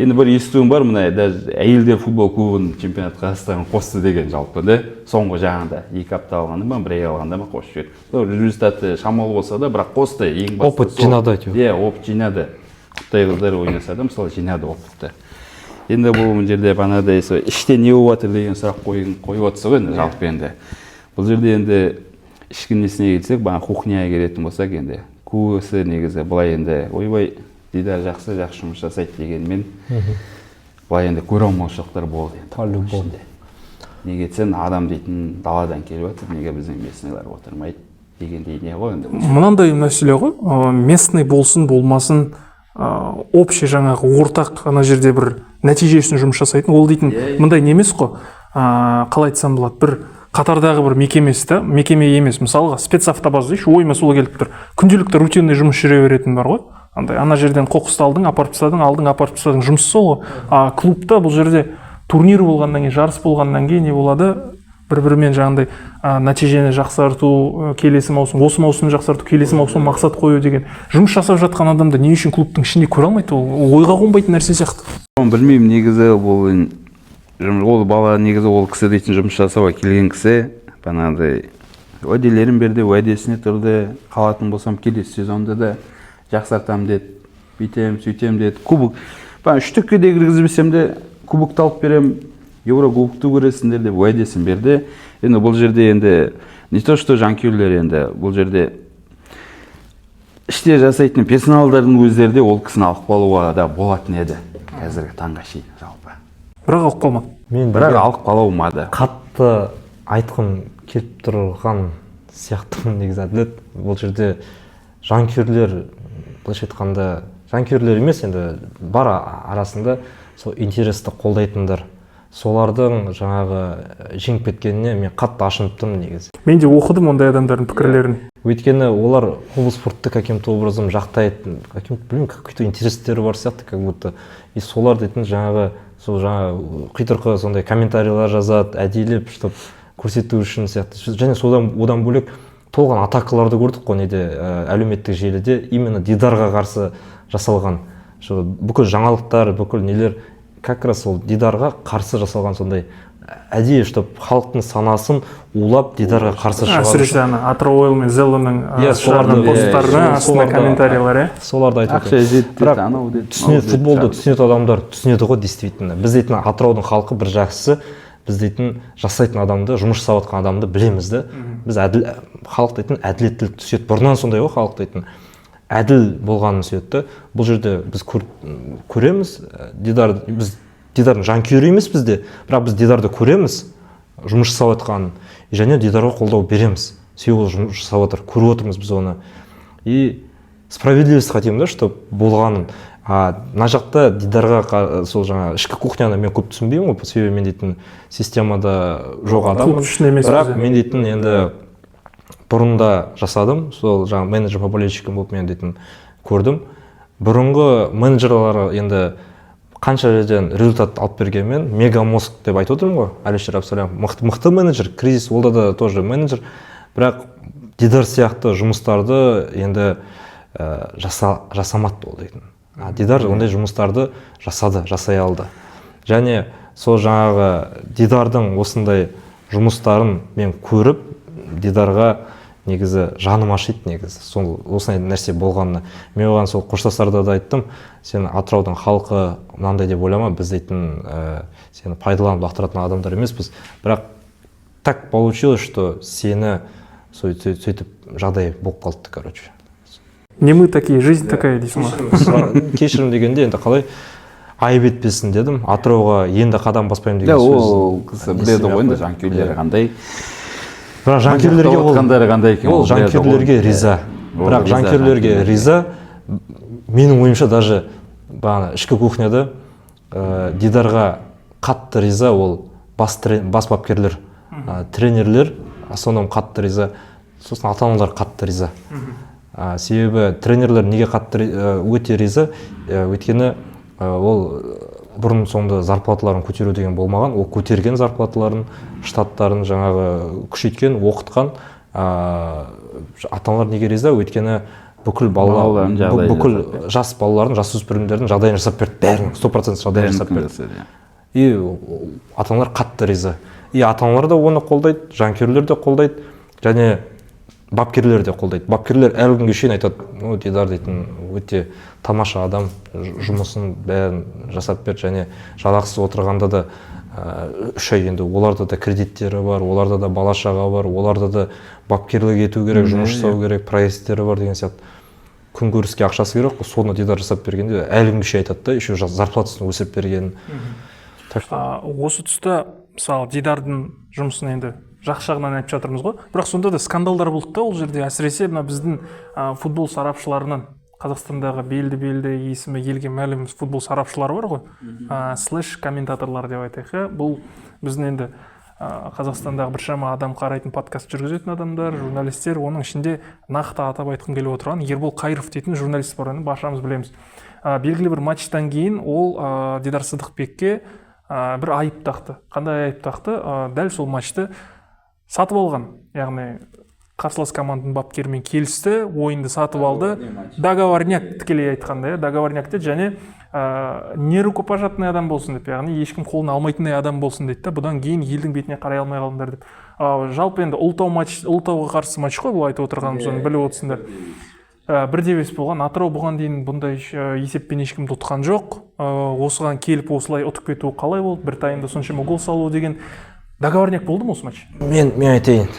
Енді бір естуім бар, мына әйелдер футбол клубының чемпионат Қазақстанға қосты деген жалпы да. Соңғы жағында 2 апта алғанда ма, 1 ай алғанда ма қосып жіберді. Результаты шамалы болса да, бірақ қосты. Опыт жинады әйтеуір. Опыт жинады. Құттай қыздар ойнаса да, мысалы жинады опытты. Енді бұл жерде банадай іште не болып жатыр деген сұрақ қойып отырса ғой, жалпы енді. Бұл жерде енді ішкі несіне келсек, кухняға келетін болсақ енді көбісі негізі былай енді ойбай Дидар жақсы жұмыс жасайды дегенмен былай енді көре алмаушылықтар болды енді. Неге сен адам дейтін даладан келіп жатыр, неге біздің местныйлар отырмайды дегендей не ғой енді. Мынандай мәселе ғой, местный болсын болмасын, общий жаңағы ортақ ана жерде бір нәтиже үшін жұмыс жасайтын, ол дейтін мындай не емес қой. Қалай айтсам болады, бір қатардағы бір мекеме емес, мысалға спецавтобаз дейші, ойыма солай келіп тұр. Күнделікті рутинный жұмыс жүре беретін бар ғой. Ана жерден қоқысты алдың, апарып тастадың, жұмыс сол ғой. Клубта бұл жерде турнир болғаннан кейін, жарыс болғаннан кейін не болады? Бір-бірімен жаңағындай нәтижені жақсарту, келесі маусым, осы маусым жақсарту, келесі маусым мақсат қою деген жұмыс жасап жатқан адамды не үшін клубтың ішінде көре алмайды? Ол ойға қонбайтын нәрсе сияқты. Білмеймін, негізі ол бала негізі ол кісі дейтін жұмыс жасауға келген кісі, банағыдай уәделерін берді, уәдесіне тұрды, қалатын болсам келесі сезонда да жақсартам деді, бүйтем, сөйтем деді. Кубок, 3-түкке де кіргізбесем де кубокты алып берем, Евро кубокты көресіңдер деп уәдесін берді. Енді бұл жерде енді не то что жанкүйерлер енді бұл жерде іште жасайтын персоналдардың өздері де ол кісіні алып қалуға да болатын еді қазіргі таңға шейін жалпы. Бірақ алып қалмады. Бірақ алып қала алмады. Қатты айтқым келіп тұрған сияқтымын негізі әділет. Бұл жерде жанкүйерлер былайша айтқанда жанкүйерлер емес, енді бар арасында сол интересті қолдайтындар. Солардың жаңағы жеңіп кеткеніне мен қатты ашынып тұрмын негізі. Мен де оқыдым ондай адамдардың пікірлерін. Өйткені олар облспортты каким-то образом жақтайтын, білмеймін, какой-то интерестері бар сияқты, как будто. И солар дейтін жаңағы қитұрқы сондай комментарийлер жазады, әдейілеп, чтобы көрсету үшін сияқты. Және одан бөлек толған атакаларды көрдік қой неде, әлеуметтік желіде именно Дидарға қарсы жасалған. Бүкіл жаңалықтар, бүкіл нелер как раз ол Дидарға қарсы жасалған сондай әдейі, чтобы халықтың санасын улап Дидарға қарсы шығару. Әсіресе Атырау Ойл мен Зеллоның шығарған посттарына астына комментарийлер, соларды айтып отыр. Футболды түсінетін адамдар түсінеді ғой действительно. Біз дейтін Атыраудың халқы бір жақсысы, біз дейтін жасайтын адамды, жұмыс жасап жатқан адамды білеміз да. біз халық дейтін әділеттілікті сүйеді. Бұрыннан сондай ғой халық дейтін. Әділ болғанын сүйеді. Бұл жерде біз көреміз, біз Дидардың жанкүйері емес бізде, бірақ біз Дидарды көреміз, жұмыс жасап жатқанын, және Дидарға қолдау береміз. Себебі ол жұмыс жасап жатыр, көріп отырмыз біз оны. И справедливость хотим, да, что болғанын. Мына жақта Дидарға сол жаңа ішкі кухняны мен көп түсінбеймін ғой, себебі мен дейтін системада жоқ адаммын. Бірақ мен дейтін енді бұрында жасадым, сол жаңа менеджер по болельщикам болып мен дейтін көрдім. Бұрынғы менеджерлары енді қанша жерден результат алып бергенмен мегамозг деп айтып отырмын ғой, Әлішер Абсалям мықты менеджер, кризис олда да тоже менеджер, бірақ Дидар сияқты жұмыстарды енді жасамады ол дейтін. Дидар ондай жұмыстарды жасай алды. Және сол жаңағы Дидардың осындай жұмыстарын мен көріп, Дидарға негізі жаным ашиды негізі. Осындай нәрсе болғанына. Мен оған сол қоштастарда да айттым, сен Атыраудың халқы мынандай деп ойлама, біз дейтін сені пайдаланып лақтыратын адамдар емеспіз. Бірақ так получилось, что сені сөйтіп жағдай болып қалды, короче. Не мы такие, жизнь такая дейсің ба? Кешірім дегенде енді қалай айып етпесін дедім. Атырауға енді қадам баспаймын деген сөз. Ол кісі біледі ғой енді жанкүйерлері қандай. Бірақ жанкүйерлерге риза. Бірақ жанкүйерлерге риза. Менің ойымша даже ішкі кухняда Дидарға қатты риза ол бас бапкерлер, тренерлер, соным қатты риза. Сосын ата-аналар қатты риза. Себебі тренерлер неге қатты өте риза? Өйткені ол бұрын соңды зарплаталарын көтеру деген болмаған, ол көтерген зарплаталарын, штаттарын жаңағы күшейткен, оқытқан. Ата-аналар неге риза? Өйткені бүкіл жас балалардың, жасөспірімдердің жағдайын жасап берді, бәрін 100% жағдайын жасап берді. И ата-аналар қатты риза. И ата-аналар да оны қолдайды, жанкүйерлер де қолдайды, және бапкерлер де қолдайды. Бапкерлер әлі күнге шейін айтады, Дидар дейтін өте тамаша адам, жұмысын бәрін жасап берді, және жалақсыз отырғанда да 3 ай енді оларда да кредиттері бар, оларда да бала-шаға бар, оларда да бапкерлік ету керек, жұмыс жасау керек, проекттері бар деген сияқты. Күнкөріске ақшасы керек, соны Дидар жасап бергенде әлі күнге шейін айтады да, еще зарплатасын өсіп бергенін. Осы тұста мысалы Дидардың жұмысын енді жақсы жағынан айтып жатырмыз ғой, бірақ сонда да скандалдар болды да ол жерде, әсіресе мына біздің футбол сарапшыларынан, Қазақстандағы белді есімі елге мәлім футбол сарапшылары бар ғой, слэш комментаторлар деп айтайық. Бұл біздің енді Қазақстандағы біршама адам қарайтын подкаст жүргізетін адамдар, журналистер, оның ішінде нақты атап айтқым келіп отырған Ербол Қайыров дейтін журналист бар, баршамыз білеміз. Белгілі бір матчтан кейін ол Дидар Сыдықбекке бір айып тақты. Қандай айып тақты? Дәл сол матчты сатып алған, яғни қарсылас команданың бапкерімен келісті, ойынды сатып алды. Договорняк тікелей айтқанда, договорняк дейді, және нерукопожатный адам болсын деп, яғни ешкім қолын алмайтындай адам болсын дейді. Бұдан кейін елдің бетіне қарай алмай қалыңдар деп. Жалпы енді Ұлытауға қарсы матч қой, бұл айтып отырғанымыз, оны біліп отырсыңдар. 1-0 болған. Атырау бұған дейін бұндай есеппен ешкімді ұтқан жоқ. Осыған келіп осылай ұтып кетуі қалай болды? Бір таймда соншама гол салу деген договорняк болды ма осы матч? Мен айтайын,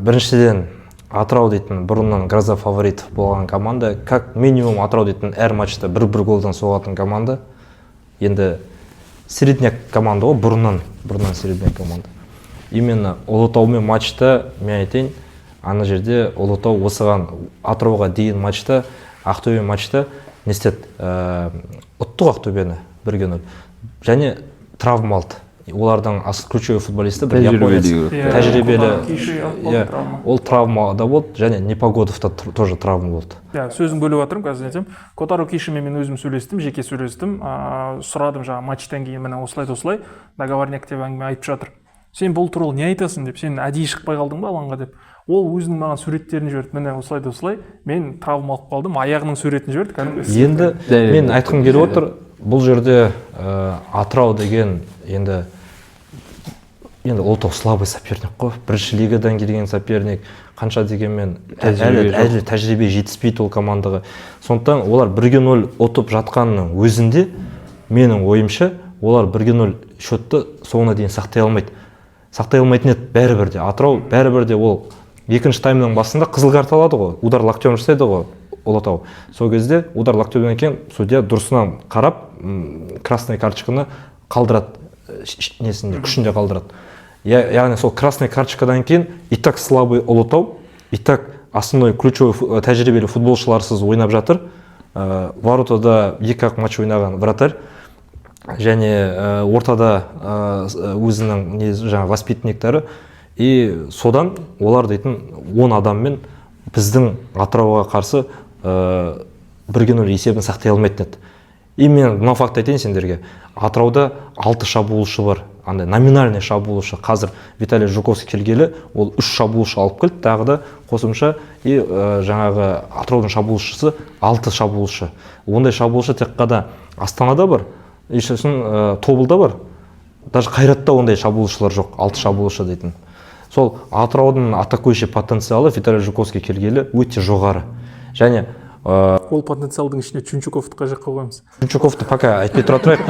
біріншіден Атырау дейтін бұрыннан гроза фаворит болған команда, как минимум Атырау дейтін әр матчта 1-1 голдан соғатын команда. Енді средняк команда ғой, бұрыннан средняк команда. Именно Ұлытаумен матчта мен айтайын, ана жерде Ұлытау осыған Атырауға дейін матчта, Ақтөбе матчта не істеді? Ұттық Ақтөбені 1-0. Және травма алды. Олардың ключевой футболисті бір японец, тәжірибелі, ол травма да болды, және Непогодов та тоже травма болды. Сөзін бөліп жатырмын, қазір айтсам. Котаро Кишимен мен өзім жеке сөйлестім, сұрадым жаңа матчтан кейін міне осылай договорняк деп әңгіме айтып жатыр. Сен бұл туралы не айтасың деп, сен әдейі шықпай қалдың ба алаңға деп. Ол өзінің маған суреттерін жіберді, міне осылай, мен травма алып қалдым, аяғының суретін жіберді. Енді мен айтқым келіп отыр, бұл жерде Атырау деген енді Ұлытау слабый соперник қой. Бірінші лигадан келген соперник, қанша дегенмен әлі тәжірибе жетіспейді ол командаға. Сондықтан олар 1-0 ұтып жатқанның өзінде, менің ойымша, олар 1-0 счетты соңына дейін сақтай алмайды. Сақтай алмайтын еді бәрібір де. Атырау бәрібір де ол екінші таймның басында қызыл карта алады ғой, удар локтем жасайды ғой Ұлытау. Сол кезде удар локтемнен кейін судья дұрысынан қарап красный карточканы қалдырады, несінде күшінде қалдырады. Яғни сол красный карточкадан кейін и так слабый Ұлытау, и так основной ключевой тәжірибелі футболшыларсыз ойнап жатыр. Воротада 2-ақ матч ойнаған вратарь және ортада өзінің жаңа воспитанниктері, и содан олар дейтін 10 адаммен біздің Атырауға қарсы 1-0 есебін сақтай алмайтын еді. И мен мына факт айтайын сендерге. Атырауда 6 шабуылшы бар. Андай номинальный шабуылшы. Қазір Виталий Жуковский келгелі, ол 3 шабуылшы алып келді, тағы да қосымша, и жаңағы Атыраудың шабуылшысы 6 шабуылшы. Ондай шабуылшы тек қана Астанада бар, и сосын Тобылда бар. Даже Қайратта ондай шабуылшылар жоқ, 6 шабуылшы дейтін. Сол Атыраудың атакующий потенциалы Виталий Жуковский келгелі өте жоғары. Және ол потенциалдың ішіне Чунчуковты қажет қойғанбыз. Чунчуковты пока айтпай тұра тұрайық.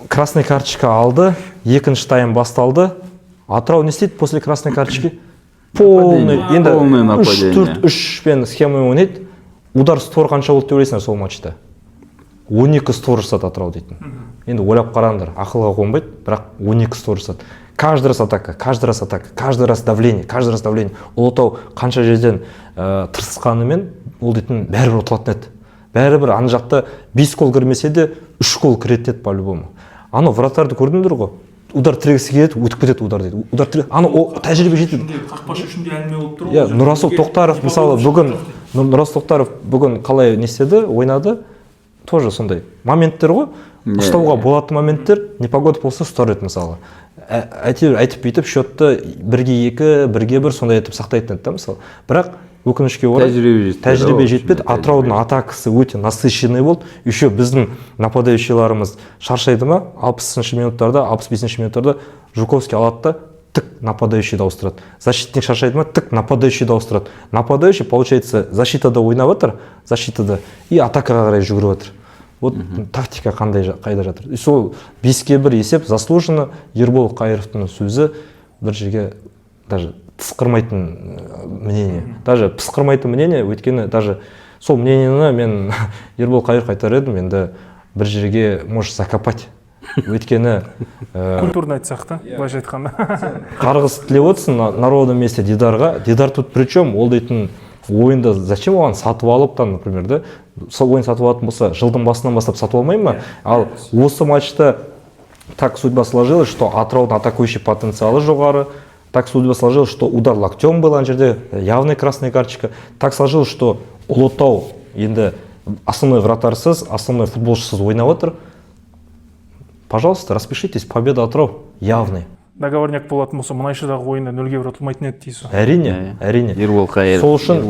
Красный карточка алды, екінші тайм басталды. Атырау не істейді после красной карточки? Полный нападение. 3-4-3 схема ойнайды. Удар створ қанша болды деп ойлайсыңдар сол матчта? 12 створ жасады Атырау дейтін. Енді ойлап қараңдар, ақылға қонбайды, бірақ 12 створ жасады. Каждый раз атака, каждый раз атака, каждый раз давление, каждый раз давление. Ұлытау қанша жерден тырысқанымен ол дейтін бәрібір ұтылатын еді. Бәрібір ана жақта 5 гол кірмесе де 3 гол кіреді еді по-любому. Ана вратарды көрдіңдер ғой. Удар тірегісі келеді, өтіп кетеді удар дейді. Удар тірек. Ана тәжірибе жетеді. Қақпашы үшін де әңгіме болып тұр ғой. Нұрасыл Тоқтаров мысалы бүгін қалай не істеді, ойнады, тоже сондай моменттер ғой. Ұстауға болатын моменттер, непогода болса ұстар еді мысалы. Айтып бүйтіп счетты 1-2, 1-1 сондай етіп сақтайтын еді мысалы. Бірақ өкінішке орай тәжірибе жетпеді. Атыраудың атакасы өте насыщенный болды. Еще біздің нападающийларымыз шаршайды ма? 60-шы минуттарда, 65-шы минуттарда Жуковский алады да тік нападающий ауыстырады. Защитник шаршайды ма? Тік нападающий ауыстырады. Нападающий, получается, защитада ойнап жатыр, защитада, и атакаға қарай жүгіріп жатыр. Вот тактика қайда жатыр. И сол 5-1 есеп заслуженно. Ербол Қайыровтың сөзі бір жерге даже пысқырмайтын мнение. Даже пысқырмайтын мнение, өйткені даже сол мнениені мен Ербол Қайыров айтар едім, енді бір жерге может закопать. Өйткені культурно айтсақ та, былайша айтқанда. Қарғыс тілеп отырсын народном месте Дидарға. Дидар тут при чем? Ол дейтін ойында зачем оған сатып алып, например, да? Сол ойын сатып алатын болса, жылдың басынан бастап сатып алмай ма? Ал осы матчта так судьба сложилась, что Атыраудың атакующий потенциалы жоғары. Так судьба сложилась, что удар локтем был, ана жерде явный красная карточка. Так сложилось, что Ұлытау енді основной вратарсыз, основной футболшысыз ойнап отыр. Пожалуйста, распишитесь, победа Атырау явный. Договорняк болатын болса, мұнайшыдағы ойында 0-ге ұтылмайтын еді дейсіз. Әрине. Ербол Қайыров. Сол үшін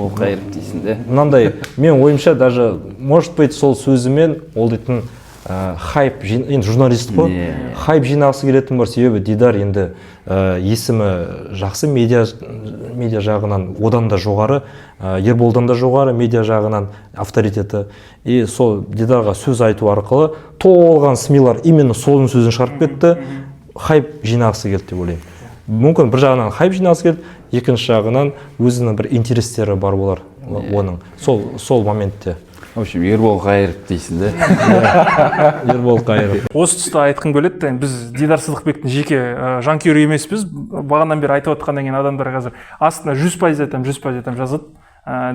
дейсің де. Мынандай, мен ойымша даже, может быть, сол сөзімен ол дейтін хайп, енді журналист қой, хайп жинағысы келетін бар, себебі Дидар енді есімі жақсы медиа жағынан одан да жоғары, Ерболдан да жоғары медиа жағынан авторитеті. И сол Дидарға сөз айту арқылы толған СМИлар именно солың сөзін шығарып кетті, хайп жинағысы келді деп ойлаймын. Мүмкін бір жағынан хайп жинағысы келді, екінші жағынан өзінің бір интерестері бар болар оның сол моментте. В общем, Ербол Қайыров дейсің де. Ербол Қайыров. Осы тұста айтқым келеді, біз Дидар Сыдықбектің жеке жанкүйері емеспіз. Бағандан бері айтып отқаннан кейін адамдар қазір астына 100% айтам жазады.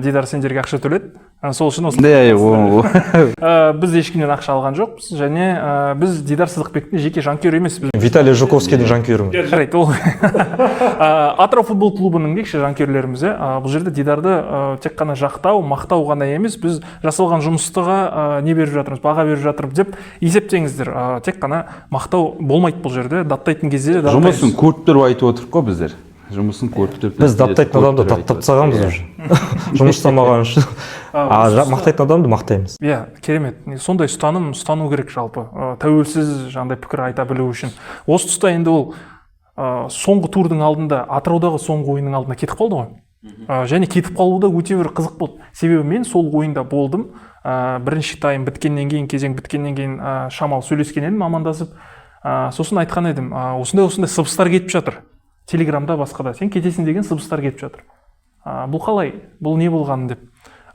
Дидар сендерге ақша төледі. Сол үшін біз ешкімнен ақша алған жоқпыз, және біз Дидар Сыдықбектің жеке жанкүйері емеспіз. Виталий Жуковскийдің жанкүйерімін. Жарайды, ол. Атырау футбол клубының кеші жанкүйерлеріміз, бұл жерде Дидарды тек қана жақтау, мақтау ғана емес, біз жасалған жұмыстыға не беріп жатырмыз, баға беріп жатырмыз деп есептеңіздер. Тек қана мақтау болмайды бұл жерде, даттайтын кезде де. Жұмысын көріп тұрып айтып отырық қой біздер. Жұмысын көріп тұрып. Біз даттайтын адамды даттап тастағанбыз уже. Жұмыс жасамаған үшін. Мақтайтын адамды мақтаймыз. Иә, керемет. Сондай ұстану керек жалпы. Тәуелсіз жандай пікір айта білу үшін. Осы тұста енді ол соңғы турдың алдында, Атыраудағы соңғы ойынның алдында кетіп қалды ғой. Және кетіп қалуы да өте бір қызық болды. Себебі мен сол ойында болдым. Бірінші тайм біткеннен кейін, кезең біткеннен кейін шамалы сөйлескен едім, амандасып. Сосын айтқан едім, осындай сыбыстар кетіп жатыр. телеграмда басқада сен кетесің деген сыбыстар кетіп жатыр. Бұл қалай, бұл не болғаны деп.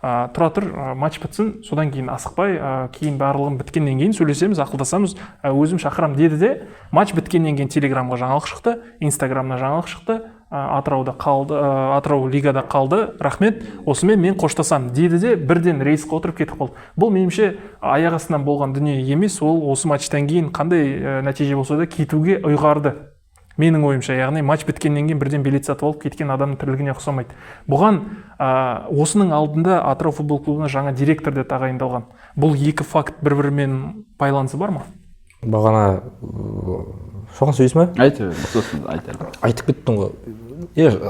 Тұра тұр, матч бітсін, содан кейін асықпай, кейін барлығын біткеннен кейін сөйлесеміз, ақылдасамыз, өзім шақырам деді де, матч біткеннен кейін телеграмға жаңалық шықты, инстаграмна жаңалық шықты, Атырауда қалды, Атырау лигада қалды, рахмет, осымен мен қоштасам деді де, бірден рейсқа отырып кетіп қалды. Бұл меніңше аяқ астынан болған дүние емес, ол осы матчтан кейін қандай нәтиже болса да кетуге ұйғарды. Менің ойымша, яғни матч біткеннен кейін бірден билет сатып алып кеткен адамның тірлігіне ұқсамайды. Бұған осының алдында Атырау футбол клубына жаңа директор де тағайындалған. Бұл екі факт бір-бірімен байланысы бар ма? Бағана соған сөйлейсің ме? Айтып кеттің ғой.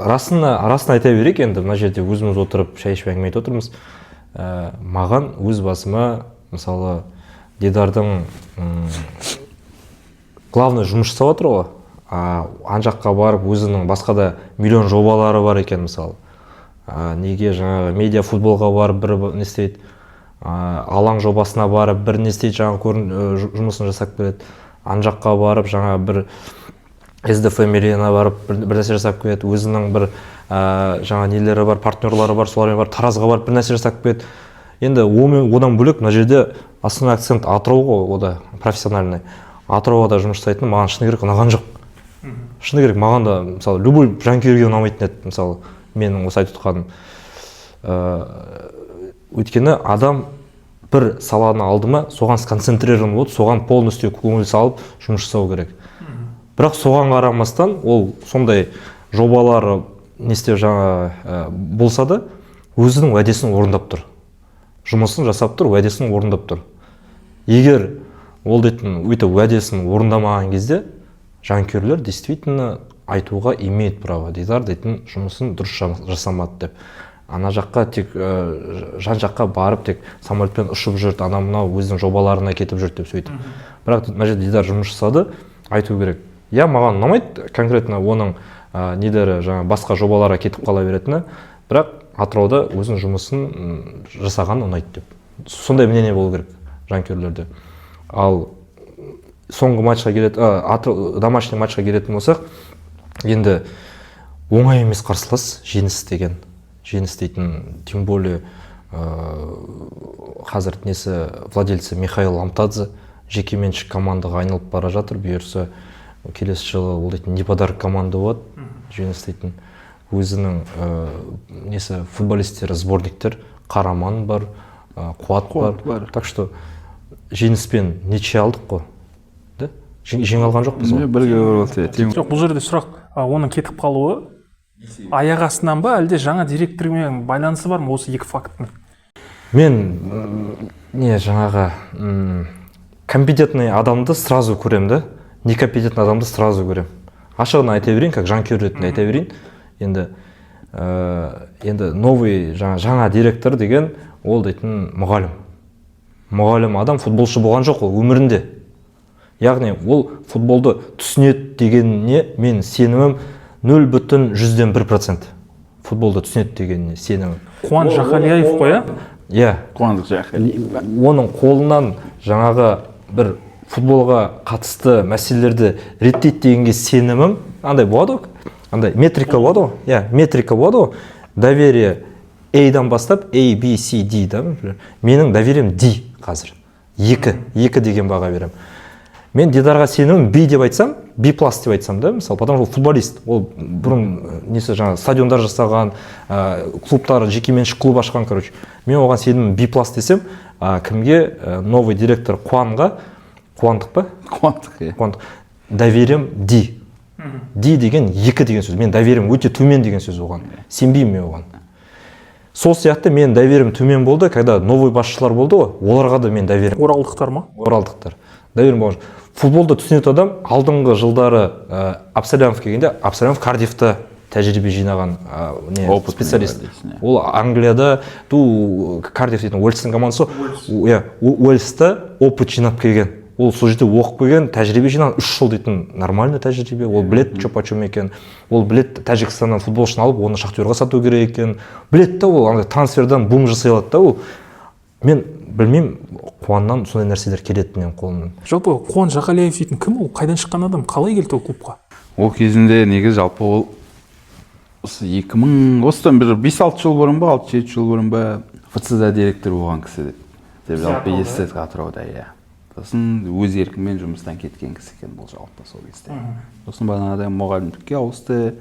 Расын айта берейік, енді мына жерде өзіміз отырып шай ішіп әңгіме айтып отырмыз. Маған өз басыма, мысалы, Дидардың главный жұмыс жасап отыр ғой. Ан жаққа барып өзінің басқа да миллион жобалары бар екен, мысалы. Неге жаңағы медиа футболға барып бір не істейді, алаң жобасына барып бір не істейді, жаңа жұмысын жасап береді. Ан жаққа барып жаңа бір СДФ мерена барып бір нәрсе жасап келеді, өзінің бір жаңа нелері бар, партнерлары бар, солармен барып Таразға барып бір нәрсе жасап келеді. Енді одан бөлек мына жерде основной акцент Атырау ғой, ода профессиональный. Атырауда жұмыс жасайтын маған шыны керек ұнаған жоқ. Шыны керек, маған да, мысалы, любой жанкүйерге ұнамайтын еді, мысалы, менің осы айтып тұрғаным. Өйткені адам бір саланы алды ма, соған сконцентрирован болды, соған полностью көңіл салып жұмыс жасау керек. Бірақ соған қарамастан, ол сондай жобалары несте жаңа болса да, өзінің уәдесін орындап тұр. Жұмысын жасап тұр, уәдесін орындап тұр. Егер ол дейтін өйті уәдесін орындамаған кезде, жанкүйерлер действительно айтуға имеет право. Дидар дейтін жұмысын дұрыс жасамады деп. Ана жаққа тек жан жаққа барып тек самолетпен ұшып жүрді, ана мынау өзінің жобаларына кетіп жүрді деп сөйтіп. Бірақ мына жерде Дидар жұмыс жасады, айту керек. Я маған ұнамайды конкретно оның недері жаңа басқа жобаларға кетіп қала беретіні, бірақ Атырауда өзінің жұмысын жасаған ұнайды деп. Сондай мнение болу керек жанкүйерлерде. Ал соңғы матчқа келетін, домашний матчқа келетін болсақ, енді оңай емес қарсылас жеңіс деген. Жеңіс дейтін, тем более қазір несі владельцы Михаил Амтадзе жекеменшік командаға айналып бара жатыр. Бұйырса келесі жылы ол дейтін не подарок команда болады. Жеңіс дейтін өзінің несі футболисттері, сборниктер, Қараман бар, Қуат бар. Так что жеңіспен неше алдық қой. Жеңе алған жоқпыз ғой. Бірге болды. Жоқ, бұл жерде сұрақ, оның кетіп қалуы аяқ астынан ба, әлде жаңа директормен байланысы бар ма осы екі факттың? Мен жаңағы компетентный адамды сразу көрем да, некомпетентный адамды сразу көрем. Ашығын айта берейін, как жанкүйер ретінде айта берейін. Енді новый жаңа директор деген ол дейтін мұғалім. Мұғалім адам футболшы болған жоқ ол өмірінде. Яғни ол футболды түсінеді дегеніне мен сенімім 0,1%. Футболды түсінеді дегеніне сенімім. Қуан Жақалияев қоя? Иә. Қуандық Жақалияев. Оның қолынан жаңағы бір футболға қатысты мәселелерді реттейді дегенге сенімім. Андай болады ғой? Андай метрика болады ғой? Иә, метрика болады ғой? Доверие A-дан бастап A, B, C, D да? Менің доверием D қазір. 2 деген баға берем. Мен Дидарға сенімім B деп айтсам, B+ деп айтсам да, мысалы, потому что футболист, ол бұрын несі жаңа стадиондар жасаған, клубтар, жекеменшік клуб ашқан, короче. Мен оған сенімім B+ десем, кімге новый директор Қуандық па? Қуандық. Доверием D. D деген 2 деген сөз. Мен доверием өте төмен деген сөз оған. Сенбеймін мен оған. Сол сияқты мен доверием төмен болды, когда новый басшылар болды ғой, оларға да мен доверием. Оралдықтар ма? Оралдықтар. Доверием болған. Футболды түсінетін адам алдыңғы жылдары Абсалямов келгенде, Абсалямов Кардифта тәжірибе жинаған специалист. Ол Англияда, Кардиф дейтін Уэльстің командасы, Уэльста опыт жинап келген. Ол сол жерде оқып келген, тәжірибе жинаған 3 жыл дейтін нормальный тәжірибе. Ол білет чоп-чоп екен. Ол білет Тәжікстаннан футболшыны алып, оны Шахтерға сату керек екен. Білет та ол трансфердан бум жасай алады да ол. Мен білмеймін, Қуаннан сондай нәрселер келеді менің қолымнан. Жалпы Қуан Жақалияев дейтін кім ол? Қайдан шыққан адам? Қалай келді ол клубқа? Ол кезінде негізі жалпы ол осы 2000 осыдан бір 5-6 жыл бұрын ба 6-7 жыл бұрын ба ФЦ-да директор болған кісі деп жалпы естідік Атырауда, иә. Сосын өз еркімен жұмыстан кеткен кісі екен бұл жалпы сол кезде. Сосын бағанадай мұғалімдікке ауысты.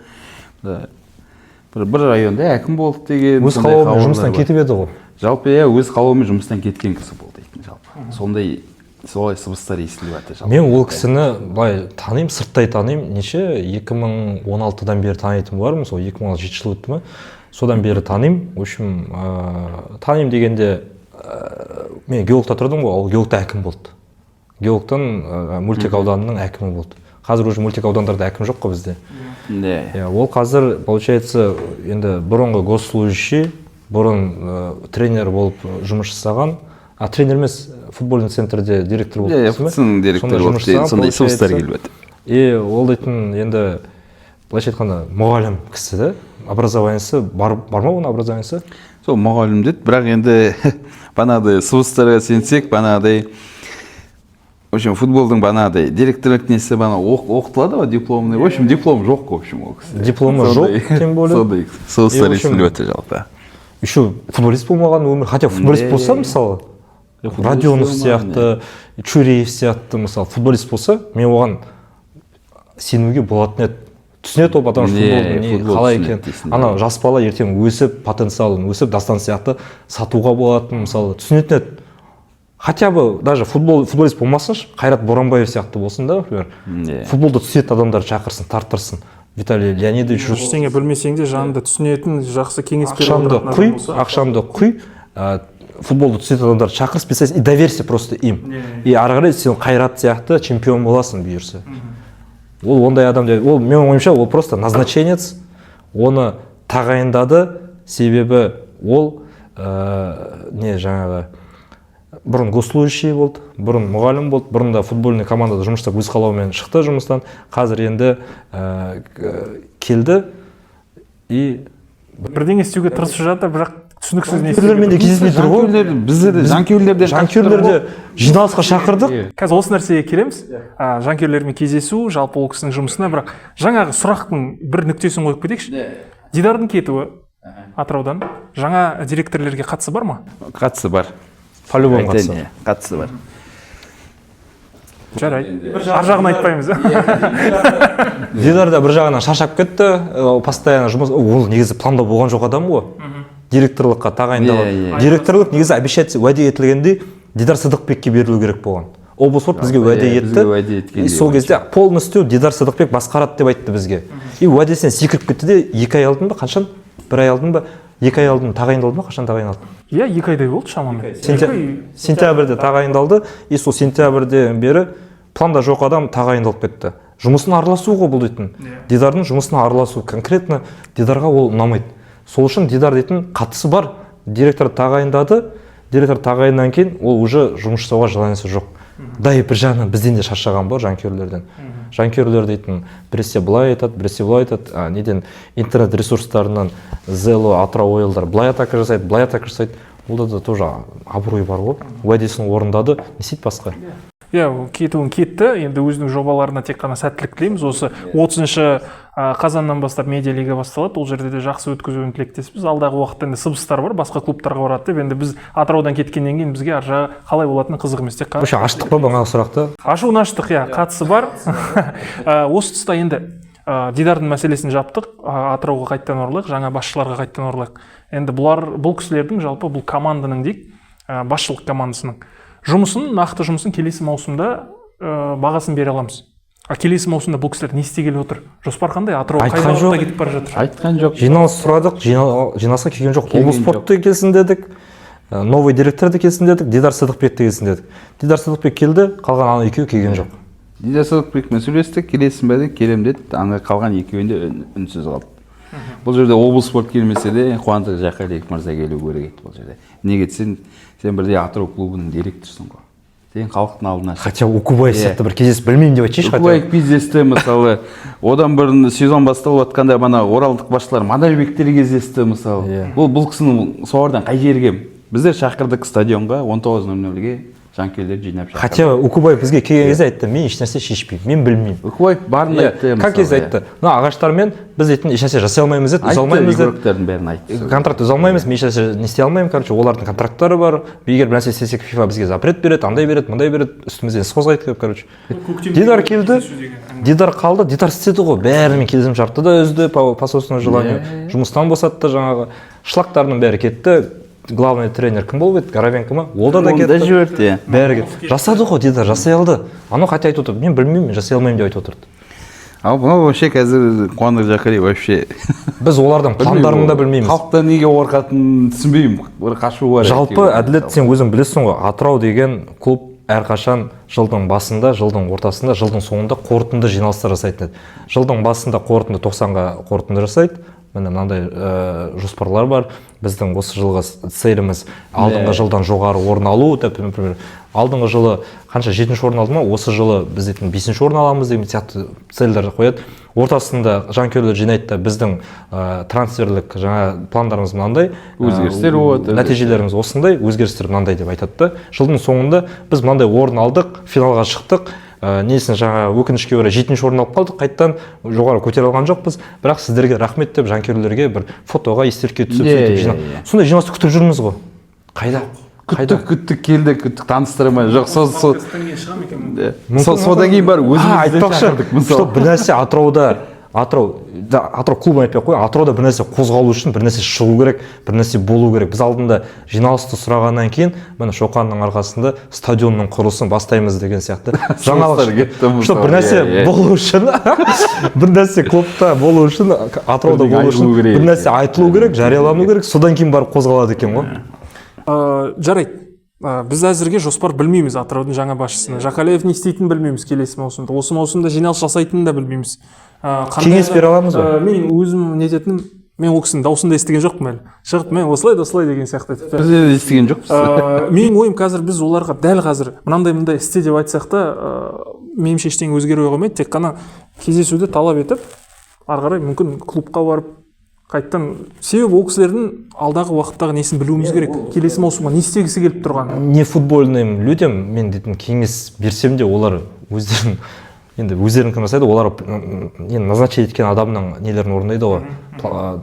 Бір районда әкім болды деген. Өз қалауымен жұмыстан кетіп еді ғой. Жалпы иә, өз қалауымен жұмыстан кеткен кісі болды екен жалпы. Солай сыбыстар естіліп жатыр жалпы. Мен ол кісіні былай танимын, сырттай танимын. Неше 2016-дан бері танитын бармын, сол 2017 жыл өтті ме? Содан бері танимын. В общем, танимын дегенде мен геологта тұрдым ғой, ол геологта әкім болды. Геологтан мөлтек ауданының әкімі болды. Қазір уже мөлтек аудандарда әкім жоқ қой бізде. Ол қазір, получается, енді бұрынғы госслужащий, бұрын тренер болып жұмыс жасаған, тренер емес, футбольный центрде директор болып. ФЦ-ның директоры болып, сондай жұмыстар келіп жатыр. Ол дейтін енді, былайша айтқанда, мұғалім кісі де, образованиесі бар ма оның образованиесі? Сол мұғалім деді, бірақ енді банағыдай сыбыстарға сенсек, банағыдай в общем, футболдың банағыдай директорлық несі бана оқытылады ғой, дипломный. В общем, диплом жоқ қой, в общем, ол кісі. Дипломы жоқ, тем более. Сондай сыбыстар естіліп жатыр жалпы. Еще футболист болмаған өмір, хотя футболист болса, мысалы, Радионов сияқты, Чуреев сияқты, мысалы, футболист болса, мен оған сенуге болатын еді. Түсінеді ол, потому что футболдың қалай екен. Ана жас бала ертең өсіп, потенциалын өсіп, Дастан сияқты сатуға болатын, мысалы, түсінетін еді. Хотя бы даже футболист болмасыншы, Қайрат Боранбаев сияқты болсын да, футболды түсінетін адамдарды шақырсын, тарттырсын. Виталий Леонидович. Ештеңе білмесең де жанында түсінетін, жақсы кеңес беретін ақшамды құй, футболды түсінетін адамдарды шақыр, специалист, и доверься просто им. И ары қарай сен Қайрат сияқты чемпион боласың бұйырса. Ол ондай адам деп, ол менің ойымша ол просто назначенец, оны тағайындады, себебі ол жаңағы бұрын госслужащий болды, бұрын мұғалім болды, бұрын да футбольный командада жұмыс жасап өз қалауымен шықты жұмыстан. Қазір енді келді и бірдеңе істеуге тырысып жатыр, бірақ түсініксіз не істеуге. Жанкүйерлермен де кездеспей тұр ғой. Бізде де жанкүйерлерді жиналысқа шақырдық. Қазір осы нәрсеге келеміз. Жанкүйерлермен кездесу, жалпы ол кісінің жұмысына, бірақ жаңағы сұрақтың бір нүктесін қойып кетейікші. Дидардың кетуі Атыраудан жаңа директорлерге қатысы бар ма? Қатысы бар. По-любому қатысы бар. Жарайды. Ар жағын айтпаймыз. Дидар да бір жағынан шаршап кетті, постоянно жұмыс, ол негізі планда болған жоқ адам ғой. Директорлыққа тағайындалып. Директорлық негізі обещать уәде етілгенде Дидар Сыдықбекке берілу керек болған. Облыс спорт бізге уәде етті. И сол кезде полностью Дидар Сыдықбек басқарады деп айтты бізге. И уәдесінен секіріп кетті де 2 ай алдын ба, қаншан? 1 ай алдын ба? 2 ай алдын тағайындалды ма? Қашан тағайындалды? Иә, 2 айдай болды шамамен. Сентябрьде тағайындалды. И сол сентябрьден бері планда жоқ адам тағайындалып кетті. Жұмысына араласу ғой бұл дейтін. Дидардың жұмысына араласу. Конкретно Дидарға ол ұнамайды. Сол үшін Дидар дейтін қатысы бар. Директор тағайындады. Директор тағайыннан кейін ол уже жұмыс жасауға желаниесі жоқ. Да и бір жағынан бізден де шаршаған бар жанкүйерлерден. Жанкүйерлер дейтін біресе былай айтады, біресе былай айтады. Неден интернет ресурстарынан Зело, Атырау ойылдар былай атака жасайды, былай атака жасайды. Олда да тоже абырой бар ғой. Уәдесін орындады, не істейді басқа? Иә, кетуін кетті. Енді өзінің жобаларына тек қана сәттілік тілейміз. Осы 30 қазаннан бастап медиа лига басталады. Ол жерде де жақсы өткізуін тілектеспіз. Алдағы уақытта енді сыбыстар бар, басқа клубтарға барады деп. Енді біз Атыраудан кеткеннен кейін бізге ар жағы қалай болатыны қызық емес. Тек қана аштық па бағанағы сұрақты? Ашуын аштық, иә, қатысы бар. Осы тұста енді Дидардың мәселесін жаптық. Атырауға қайттан оралайық, жаңа басшыларға қайттан оралайық. Енді бұл кісілердің жалпы бұл команданың дейік, басшылық командасының жұмысын, нақты жұмысын келесі маусымда бағасын бере аламыз. Келесі маусымда бұл кісілер не істегелі отыр? Жоспар қандай? Атырау қай бағытта кетіп бара жатыр? Айтқан жоқ. Жиналыс сұрадық, жиналысқа келген жоқ. Облыс спортты келсін дедік, новый директорды келсін дедік, Дидар Сыдықбекті келсін дедік. Дидар Сыдықбек келді, қалған ана екеуі келген жоқ. Дидар Сыдықбекпен сөйлестік, келесің бе деді, келем деді, ана қалған екеуінде үнсіз қалды. Бұл жерде облыс спорт келмесе де Қуандық Жақалиев мырза келу керек еді бұл жерде. Неге сен бірде Атырау клубының директорсың ғой. Сен халықтың алдына шық. Хотя Укубаев сияқты бір кездесіп білмеймін деп айтшы. Укубаев кездесті мысалы. Одан бұрын сезон басталып жатқанда мана оралдық басшылар Мадайбектер кездесті мысалы. Бұл кісінің солардан қай жерге? Біздер шақырдық стадионға 19:00-ге жанкүйерлер жинап шақырды. Хотя Укубай бізге келген кезде айтты, мен ешнәрсе шешпеймін, мен білмеймін. Укубай барын айтты. Как кезде айтты, мына ағаштармен біз дейтін ешнәрсе жасай алмаймыз деді, үзе алмаймыз деді. Игроктердің бәрін айтты. Контракт үзе алмаймыз, мен ешнәрсе не істей алмаймын, короче, олардың контракттары бар. Егер бір нәрсе істесек, FIFA бізге запрет береді, андай береді, мындай береді, үстімізден іс қозғайды деп, короче. Дидар келді, Дидар қалды, Дидар істеді ғой, бәрімен келісім шартты да үзді, по собственному желанию. Жұмыстан босатты жаңағы, шлактарының бәрі кетті. Главный тренер кім болып еді? Горовенко ма? Ол да кетті. Жіберді. Бәрі кетті. Жасады ғой, Дидар, жасай алды. Аны қате айтып отыр, мен білмеймін, жасай алмаймын деп айтып отырды. Ал бұл вообще қазір Қуандық Жақари вообще. Біз олардың пландарын да білмейміз. Халықтан неге қорқатынын түсінбеймін. Бір қашу бар. Жалпы әділет, сен өзің білесің ғой, Атырау деген клуб әрқашан жылдың басында, жылдың ортасында, жылдың соңында қорытынды жиналыстар жасайтын еді. Жылдың басында қорытынды 90-ға қорытынды жасайды. Міне мынандай жоспарлар бар. Біздің осы жылғы целіміз алдыңғы жылдан жоғары орын алу деп, например, алдыңғы жылы қанша 7-ші орын алды ма, осы жылы біз дейтін 5-ші орын аламыз деген сияқты цельдер қояды. Ортасында жанкүйерлер жинайды да біздің трансферлік жаңа пландарымыз мынандай, өзгерістер болады, нәтижелеріміз осындай, өзгерістер мынандай деп айтады да. Жылдың соңында біз мынандай орын алдық, финалға шықтық. Несін жаңа өкінішке орай 7-ші орын алып қалдық, қайттан жоғары көтере алған жоқпыз, бірақ сіздерге рахмет деп жанкүйерлерге бір фотоға естелікке түсіп сөйтіп жинап. Сондай жиналысты күтіп жүрміз ғой. Қайда? Күттік келді, күттік таныстырмай. Жоқ, содан кейін бар өзімізді шақырдық. Что бір нәрсе Атырау клубын айтпай қой, Атырауда бір нәрсе қозғалу үшін бір нәрсе шығу керек, бір нәрсе болу керек. Біз алдында жиналысты сұрағаннан кейін, міне Шоқанның арқасында стадионның құрылысын бастаймыз деген сияқты. Жаңалық, что бір нәрсе болу үшін, бір нәрсе клубта болу үшін, Атырауда болу үшін бір нәрсе айтылу керек, жариялану керек, содан кейін барып қозғалады екен ғой. Жарайды. Біз әзірге жоспар білмейміз Атыраудың жаңа басшысына. Жақалиев не істейтінін білмейміз келесі маусымда. Осы маусымда жиналыс жасайтынын да білмейміз. Кеңес бере аламыз ба? Мен өзім не ететінім, мен ол кісінің даусында естіген жоқпын әлі. Шығып мен осылай деген сияқты. Біз де естіген жоқпыз. Менің ойым қазір біз оларға дәл қазір мынандай істе деп айтсақ та, меніңше ештеңе өзгермей қоймайды. Тек қана кездесуді талап етіп, ары қарай мүмкін клубқа барып қайттан, себебі ол кісілердің алдағы уақыттағы несін білуіміз керек. Келесі маусымға не істегісі келіп тұрған. Не футбольным людям мен дейтін кеңес берсем де, олар өздерін кім жасайды, олар назначить еткен адамның нелерін орындайды ғой,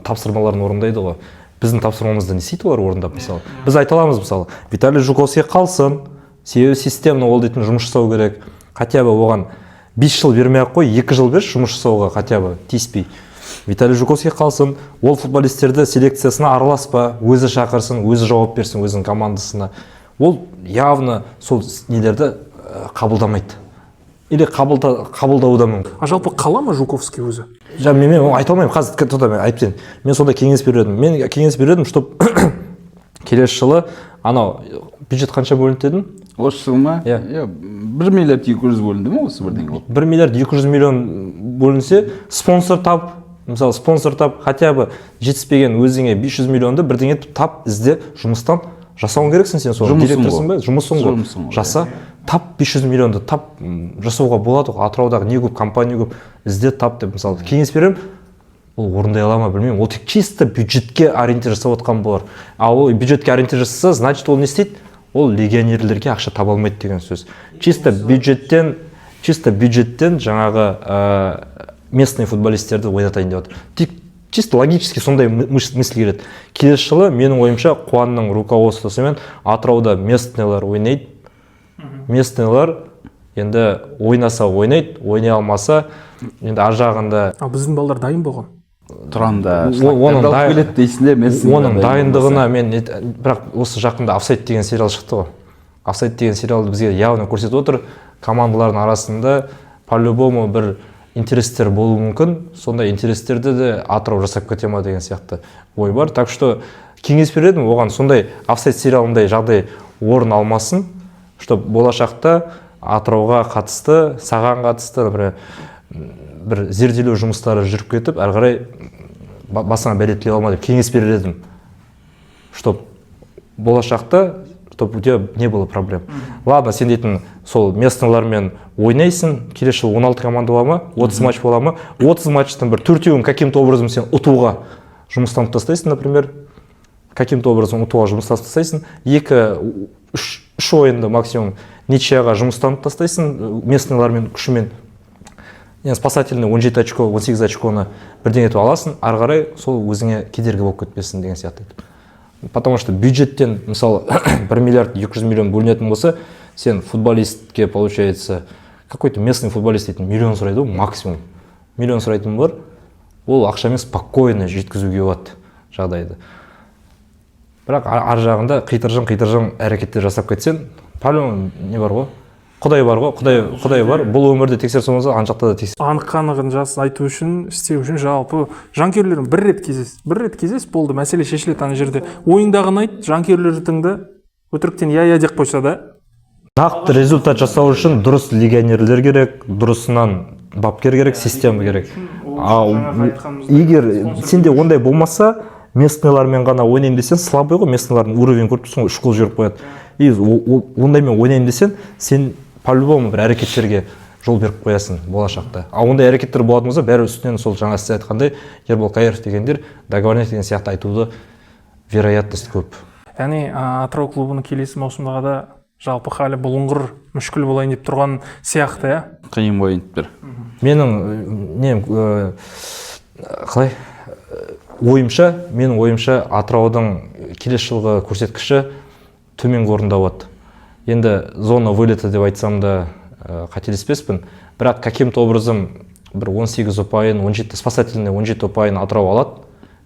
тапсырмаларын орындайды ғой. Біздің тапсырмамызды не істейді олар орындап, мысалы. Біз айта аламыз, мысалы, Виталий Жуковский қалсын, себебі системно ол дейтін жұмыс жасау керек. Хотя бы оған 5 жыл бермей-ақ қой, 2 жыл берші жұмыс жасауға, хотя бы тиіспей. Виталий Жуковский қалсын, ол футболистерді селекциясына араласпа, өзі шақырсын, өзі жауап берсін өзінің командасына. Ол явно сол нелерді қабылдамайды. Или қабылдауы мүмкін. Жалпы қала ма Жуковский өзі? Мен айта алмаймын, қазір айтпен. Мен сонда кеңес бередім, чтоб келесі жылы анау бюджет қанша бөлінді дедің? Осы жыл ма? 1 миллиард 200 бөлінді ме осы бірдеңе? 1 миллиард 200 миллион бөлінсе, спонсор тап, мысалы спонсор тап, хотя бы жетіспеген өзіңе 500 миллионды бірдеңе тап, ізде жұмыстан жасауың керексің сен сол. Директорсың ба? Жұмысың ғой. Жаса, тап 500 миллионды тап жасауға болады ғой. Атыраудағы не көп, компания көп, ізде тап деп, мысалы, кеңес берем, ол орындай ала ма білмеймін. Ол тек чисто бюджетке ориентир жасап отқан болар. А ол бюджетке ориентир жасаса, значит ол не істейді? Ол легионерлерге ақша таба алмайды деген сөз. Чисто бюджеттен жаңағы местный футболистерді ойнатайын деп отыр. Тек чисто логически сондай мысль келеді. Келесі жылы менің ойымша Қуанның руководствосымен Атырауда местныйлар ойнайды. Местныйлар енді ойнаса ойнайды, ойнай алмаса енді ар жағында. Біздің балдар дайын болған. Тұранда шлактарды келеді дейсіңдер, оның дайындығына мен, бірақ осы жақында Офсайд деген сериал шықты ғой. Офсайд деген сериалды бізге явно көрсетіп отыр. Командалардың арасында по-любому бір интерестер болуы мүмкін. Сондай интерестерді де Атырау жасап кете ма деген сияқты ой бар. Так что кеңес бередім, оған сондай Офсайд сериалындай жағдай орын алмасын, чтобы болашақта Атырауға қатысты, саған қатысты, например, бір зерделеу жұмыстары жүріп кетіп, әрі қарай басыңа бәле тілей алма деп кеңес берер едім. Чтоб болашақта, чтоб у тебя не было проблем. Ладно, сен дейтін сол местныйлармен ойнайсың, келесі жыл 16 команда бола ма, 30 матч бола ма, 30 матчтың бір 4-еуін каким-то образом сен ұтуға жұмыстан тастайсың, например, каким-то образом ұтуға жұмыстан тастайсың, 2-3 үш ойынды максимум ничьяға жұмыстанып тастайсың местныйлармен күшімен. Yani спасательный 17 очко, 18 очконы бірден етіп аласың, ары қарай сол өзіңе кедергі болып кетпесін деген сияқты. Потому что бюджеттен, мысалы, 1 миллиард 200 миллион бөлінетін болса, сен футболистке, получается, какой-то местный футболист дейтін миллион сұрайды, максимум. Миллион сұрайтын бар, ол ақшамен спокойно жеткізуге болады жағдайды. Бірақ ар жағында қитыржың әрекеттер жасап кетсен, пәлем не бар ғой? Құдай бар ғой, Құдай бар. Бұл өмірде тексерсе болса, аншақта да тексер. Анық-қанығын айту үшін, істеу үшін жалпы жанкүйерлерің бір рет кездес болды, мәселе шешіледі ана жерде. Ойыңдағын айт, жанкүйерлеріңді өтіріктен я деп қойса да. Нақты результат жасау үшін дұрыс легионерлер керек, дұрысынан бапкер керек, система керек. Егер сенде ондай болмаса, местныйлармен ғана ойнайын десең, слабый ғой, местныйлардың уровень көріп тұрсың, 3 гол жіберіп қояды. И ондаймен ойнайын десең, сен по-любому бір әрекеттерге жол беріп қоясың болашақта. Ондай әрекеттер болатын болса, бәрі үстінен сол жаңа сіз айтқандай Ербол Қайыров дегендер договоренность деген сияқты айтуды вероятность көп. Яғни Атырау клубының келесі маусымдағы да жалпы халі бұлыңғыр мүшкіл болайын деп тұрған сияқты, иә? Қиын ойын тұр. Менің менің ойымша Атыраудың келесі жылғы көрсеткіші төменгі орында болады. Енді зона вылета деп айтсам да қателеспеспін. Бірақ каким-то образом бір 18 ұпайын, 17 спасательный 17 ұпайын Атырау алады.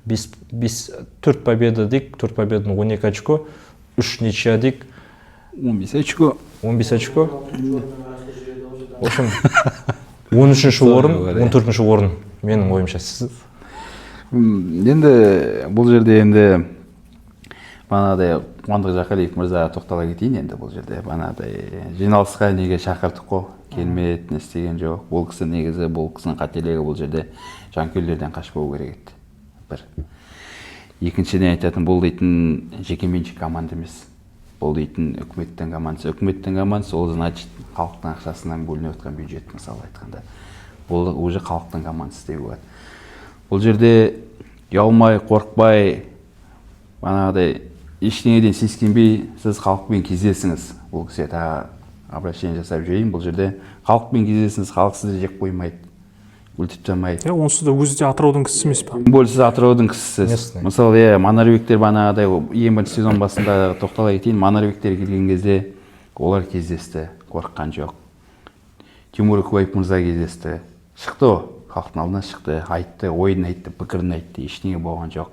4 победа дейік, 4 победаның 12 очко, 3 ничья дейік. 15 очко. 15 очко. В общем, 13-ші орын, 14-ші орын менің ойымша. Енді бұл жерде енді бағанадай Қуандық Жақалиев мырзаға тоқтала кетейін. Енді бұл жерде бағанадай жиналысқа неге шақырдық қой, келмеді, не істеген жоқ. Бұл кісі негізі, бұл кісінің қателігі бұл жерде жанкүйерлерден қашпау керек еді. Бір. Екіншіден айтатын, бұл дейтін жекеменшік команда емес. Бұл дейтін үкіметтің командасы. Үкіметтің командасы ол значит халықтың ақшасынан бөлініп отқан бюджет, мысалы айтқанда. Бұл уже халықтың командасы деп болады. Бұл жерде ұялмай, қорықпай, бағанағыдай ештеңеден сескенбей, сіз халықпен кездесіңіз. Бұл кісіге тағы обращение жасап жіберейін. Бұл жерде халықпен кездесіңіз, халық сізді жек қоймайды, өлтіп тастамайды. Онсыз да өзі де Атыраудың кісісі емес па? Бұл сіз Атыраудың кісісіз. Мысалы, Манарбектер бағанағыдай ең бірінші сезон басында тоқтала кетейін. Манарбектер келген кезде олар кездесті, қорыққан жоқ. Тимур Үкібаев мырза кездесті. Шықты ғой, халықтың алдына шықты, айтты, ойын айтты, пікірін айтты, ештеңе болған жоқ.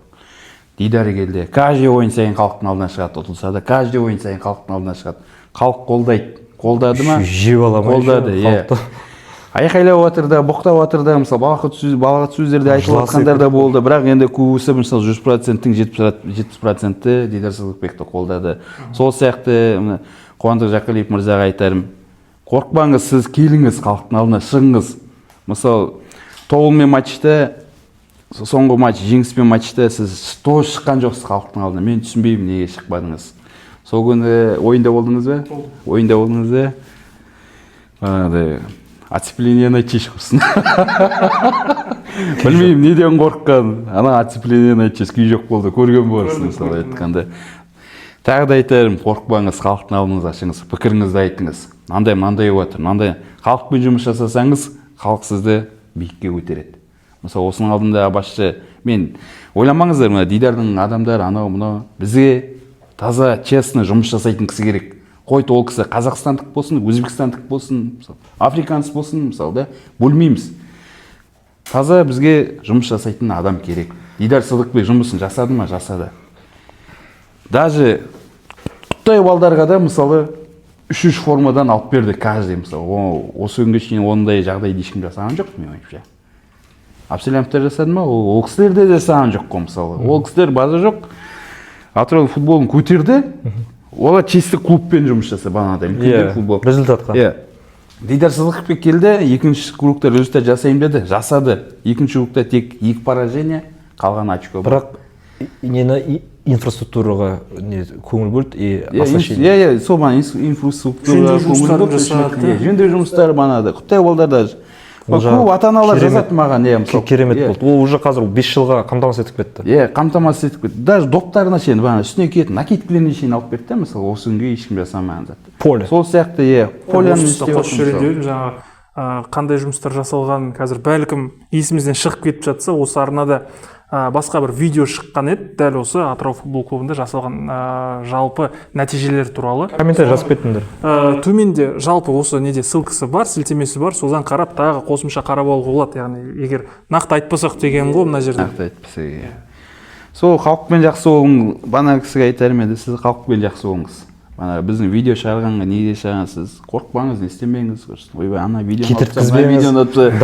Дидар келді. Каждый ойын сайын халықтың алдына шығады, ұтылса да, каждый ойын сайын халықтың алдына шығады. Халық қолдайды. Қолдады ма? Жеп аламай. Қолдады, иә. Айқайлап отырды, боқтап отырды, мысалы балағат сөздерде айтылып жатқандар да болды. Бірақ енді көбісі мысалы 100%-тің 70%-і Дидар Сыздықбекті қолдады. Сол сияқты Қуандық Жақалиев мырзаға айтарым, қорықпаңыз, сіз келіңіз, халықтың алдына шығыңыз. Мысалы, тобылмен матчта, соңғы матч, жеңіспен матчта сіз той шыққан жоқсыз халықтың алдына. Мен түсінбеймін, неге шықпадыңыз. Сол күні ойында болдыңыз ба? Ойында болдыңыз ба? Оцеплениені айтшы құрсын. Білмеймін, неден қорыққан. Ана оцеплениені айтшы, күй жоқ болды, көрген боларсың, мысалы айтқанда. Тағы да айтарым, қорықпаңыз, халықтың алдыңызға шығыңыз, пікіріңізді айтыңыз. Мынандай отыр, мынандай халықпен жұмыс жасасаңыз, халық сізді биікке көтереді. Мысалы, осының алдында басшы, мен ойламаңыздар, Дидардың адамдар анау-мынау бізге таза, честно жұмыс жасайтын кісі керек. Қойты ол кісі қазақстандық болсын, өзбекстандық болсын, африканец болсын, мысалы, да, бөлмейміз. Таза бізге жұмыс жасайтын адам керек. Дидар Сыздықбек жұмысын жасады ма? Жасады. Даже Құттай балдарға да, мысалы, 3 формадан алып берді каждый, мысалы. Осы күнге шейін ондай жағдайды ешкім жасаған жоқ, мен ойымша. Абсалямовтар жасады ма? Ол кісілер де жасаған жоқ қой, мысалы. Ол кісілер база жоқ. Атырау футболын көтерді. Олар чисті клубпен жұмыс жаса, бағанадай. Результатқа. Дидар Сыздықбек келді, екінші кругта результат жасайым деді, жасады. Екінші кругта тек 2 поражение, қалған очко. Бірақ инфраструктураға көңіл бөлді, сол инфраструктураға көңіл бөлді. Жөндеу жұмыстары бағанада. Құттай балдарда көп ата-аналар жазады маған, мысалы. Керемет болды. Ол уже қазір 5 жылға қамтамасыз етіп кетті. Қамтамасыз етіп кетті. Даже доптарына шейін, үстіне киетін накидкілеріне шейін алып берді, мысалы, осы күнге ешкім жасамаған зат. Поле. Сол сияқты, поляны істеп отыр. Жаңағы қандай жұмыстар жасалған қазір бәлкім есімізден шығып кетіп жатса, осы арнада басқа бір видео шыққан еді, дәл осы Атырау футбол клубында жасалған жалпы нәтижелер туралы. Комментарий жазып кеттіңдер. Төменде жалпы осы неде ссылкасы бар, сілтемесі бар, содан қарап тағы қосымша қарап алуға болады. Яғни егер нақты айтпасақ деген ғой мына жерде. Нақты айтпасақ. Сол халықпен жақсы болың, бана кісіге айтарым еді, сіз халықпен жақсы болыңыз. Бана біздің видео шығарғанға неге шығасыз? Қорықпаңыз, не істемеңіз. Ойбай, ана видео давление жасамаңыз.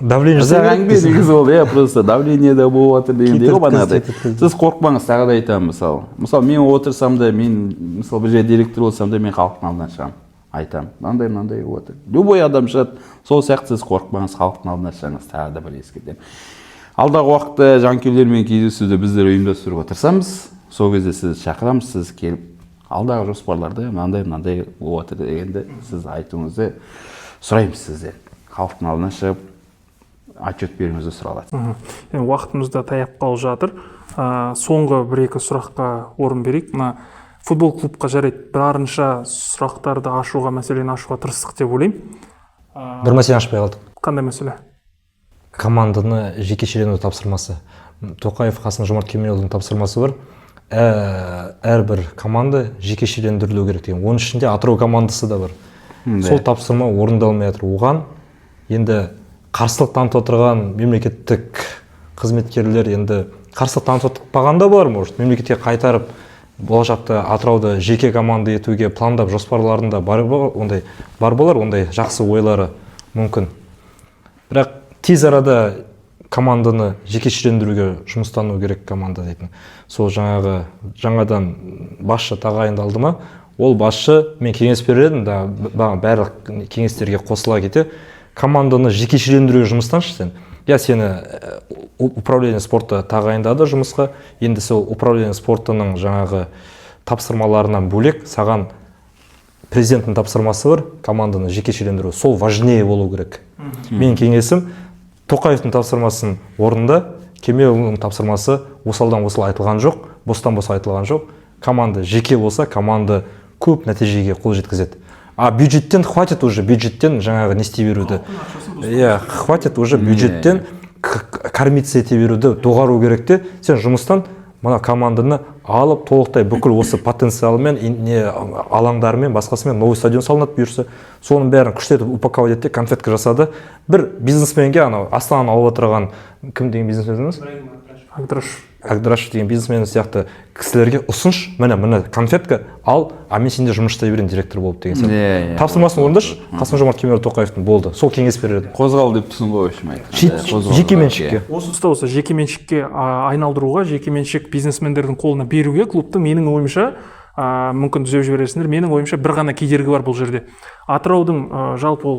Давление жасамаңыз. Негізі ол, просто давление да болып жатыр дегенде ғой банағыдай. Сіз қорықпаңыз, тағы да айтамын, мысалы. Мысалы, мен отырсам да, мен мысалы бір жерде директор болсам да, мен халықтың алдынан шығамын. Айтамын, мынандай болып жатыр. Любой адам шығады, сол сияқты сіз қорықпаңыз, халықтың алдына шығыңыз, тағы да бір ескертемін. Алдағы уақытта жанкүйерлермен кездесуді біздер ұйымдастыруға тырысамыз. Сол кезде сіз шақырамыз, сіз келіп, алдағы жоспарларды мынандай болып жатыр дегенде сіз айтуыңызды сұраймыз сізден. Халықтың алдына шығып, отчет беруіңізді сұралады. Уақытымыз да таяп қалып жатыр. Соңғы бір-екі сұраққа орын берейік. Мына футбол клубқа жарайды барынша сұрақтарды ашуға, мәселені ашуға тырыстық деп ойлаймын. Бір мәселе ашпай қалдық. Қандай мәселе? Команданы жекешелену тапсырмасы. Тоқаев Қасым-Жомарт Кемелұлының тапсырмасы бар. Әрбір команда жекешелендірілу керек деген. Оның ішінде Атырау командасы да бар. Сол тапсырма орындалмай жатыр. Оған енді қарсылық танытып отырған мемлекеттік қызметкерлер енді қарсылық танытып отпағанда бар, может, мемлекетке қайтарып болашақта Атырауды жеке команда етуге пландап жоспарларында бар болар, ондай жақсы ойлары мүмкін. Бірақ тез арада команданы жекешелендіруге жұмыстану керек команда дейтін. Сол жаңадан басшы тағайындалды ма, ол басшы мен кеңес бередім, барлық кеңестерге қосыла кете, команданы жекешелендіруге жұмыстаншы сен. Сені управление спорта тағайындады жұмысқа, енді сол управление спортының жаңағы тапсырмаларынан бөлек саған президенттің тапсырмасы бар, команданы жекешелендіру. Сол важнее болу керек. Мен кеңесім Тоқаевтың тапсырмасын орында, Кемелұлының тапсырмасы осалдан осал айтылған жоқ, бостан бос айтылған жоқ. Команда жеке болса, команда көп нәтижеге қол жеткізеді. Бюджеттен хватит уже, бюджеттен жаңағы не істей беруді. Хватит уже бюджеттен кормиться ете беруді доғару керек те. Сен жұмыстан мына команданы алып, толықтай бүкіл осы потенциалымен, алаңдарымен, басқасымен новый стадион салынады бұйырса, соның бәрін күштетіп упаковать етті, конфетка жасады. Бір бизнесменге, Астананы алып отырған, кім деген бизнесменіңіз? Агдырашев деген бизнесмен сияқты кісілерге ұсынш, міне конфетка ал, мен сенде жұмыс жасай берейін директор болып деген сияқты. Тапсырмасын орындаш, Қасым-Жомарт Кемелұлы Тоқаевтың болды. Сол кеңес береді. Қозғал деп түсін ғой жекеменшікке. Осы жекеменшікке айналдыруға, жекеменшік бизнесмендердің қолына беруге клубтың менің ойымша, мүмкін түзеп жібересіңдер, менің ойымша бір ғана кедергі бар бұл жерде. Атыраудың жалпы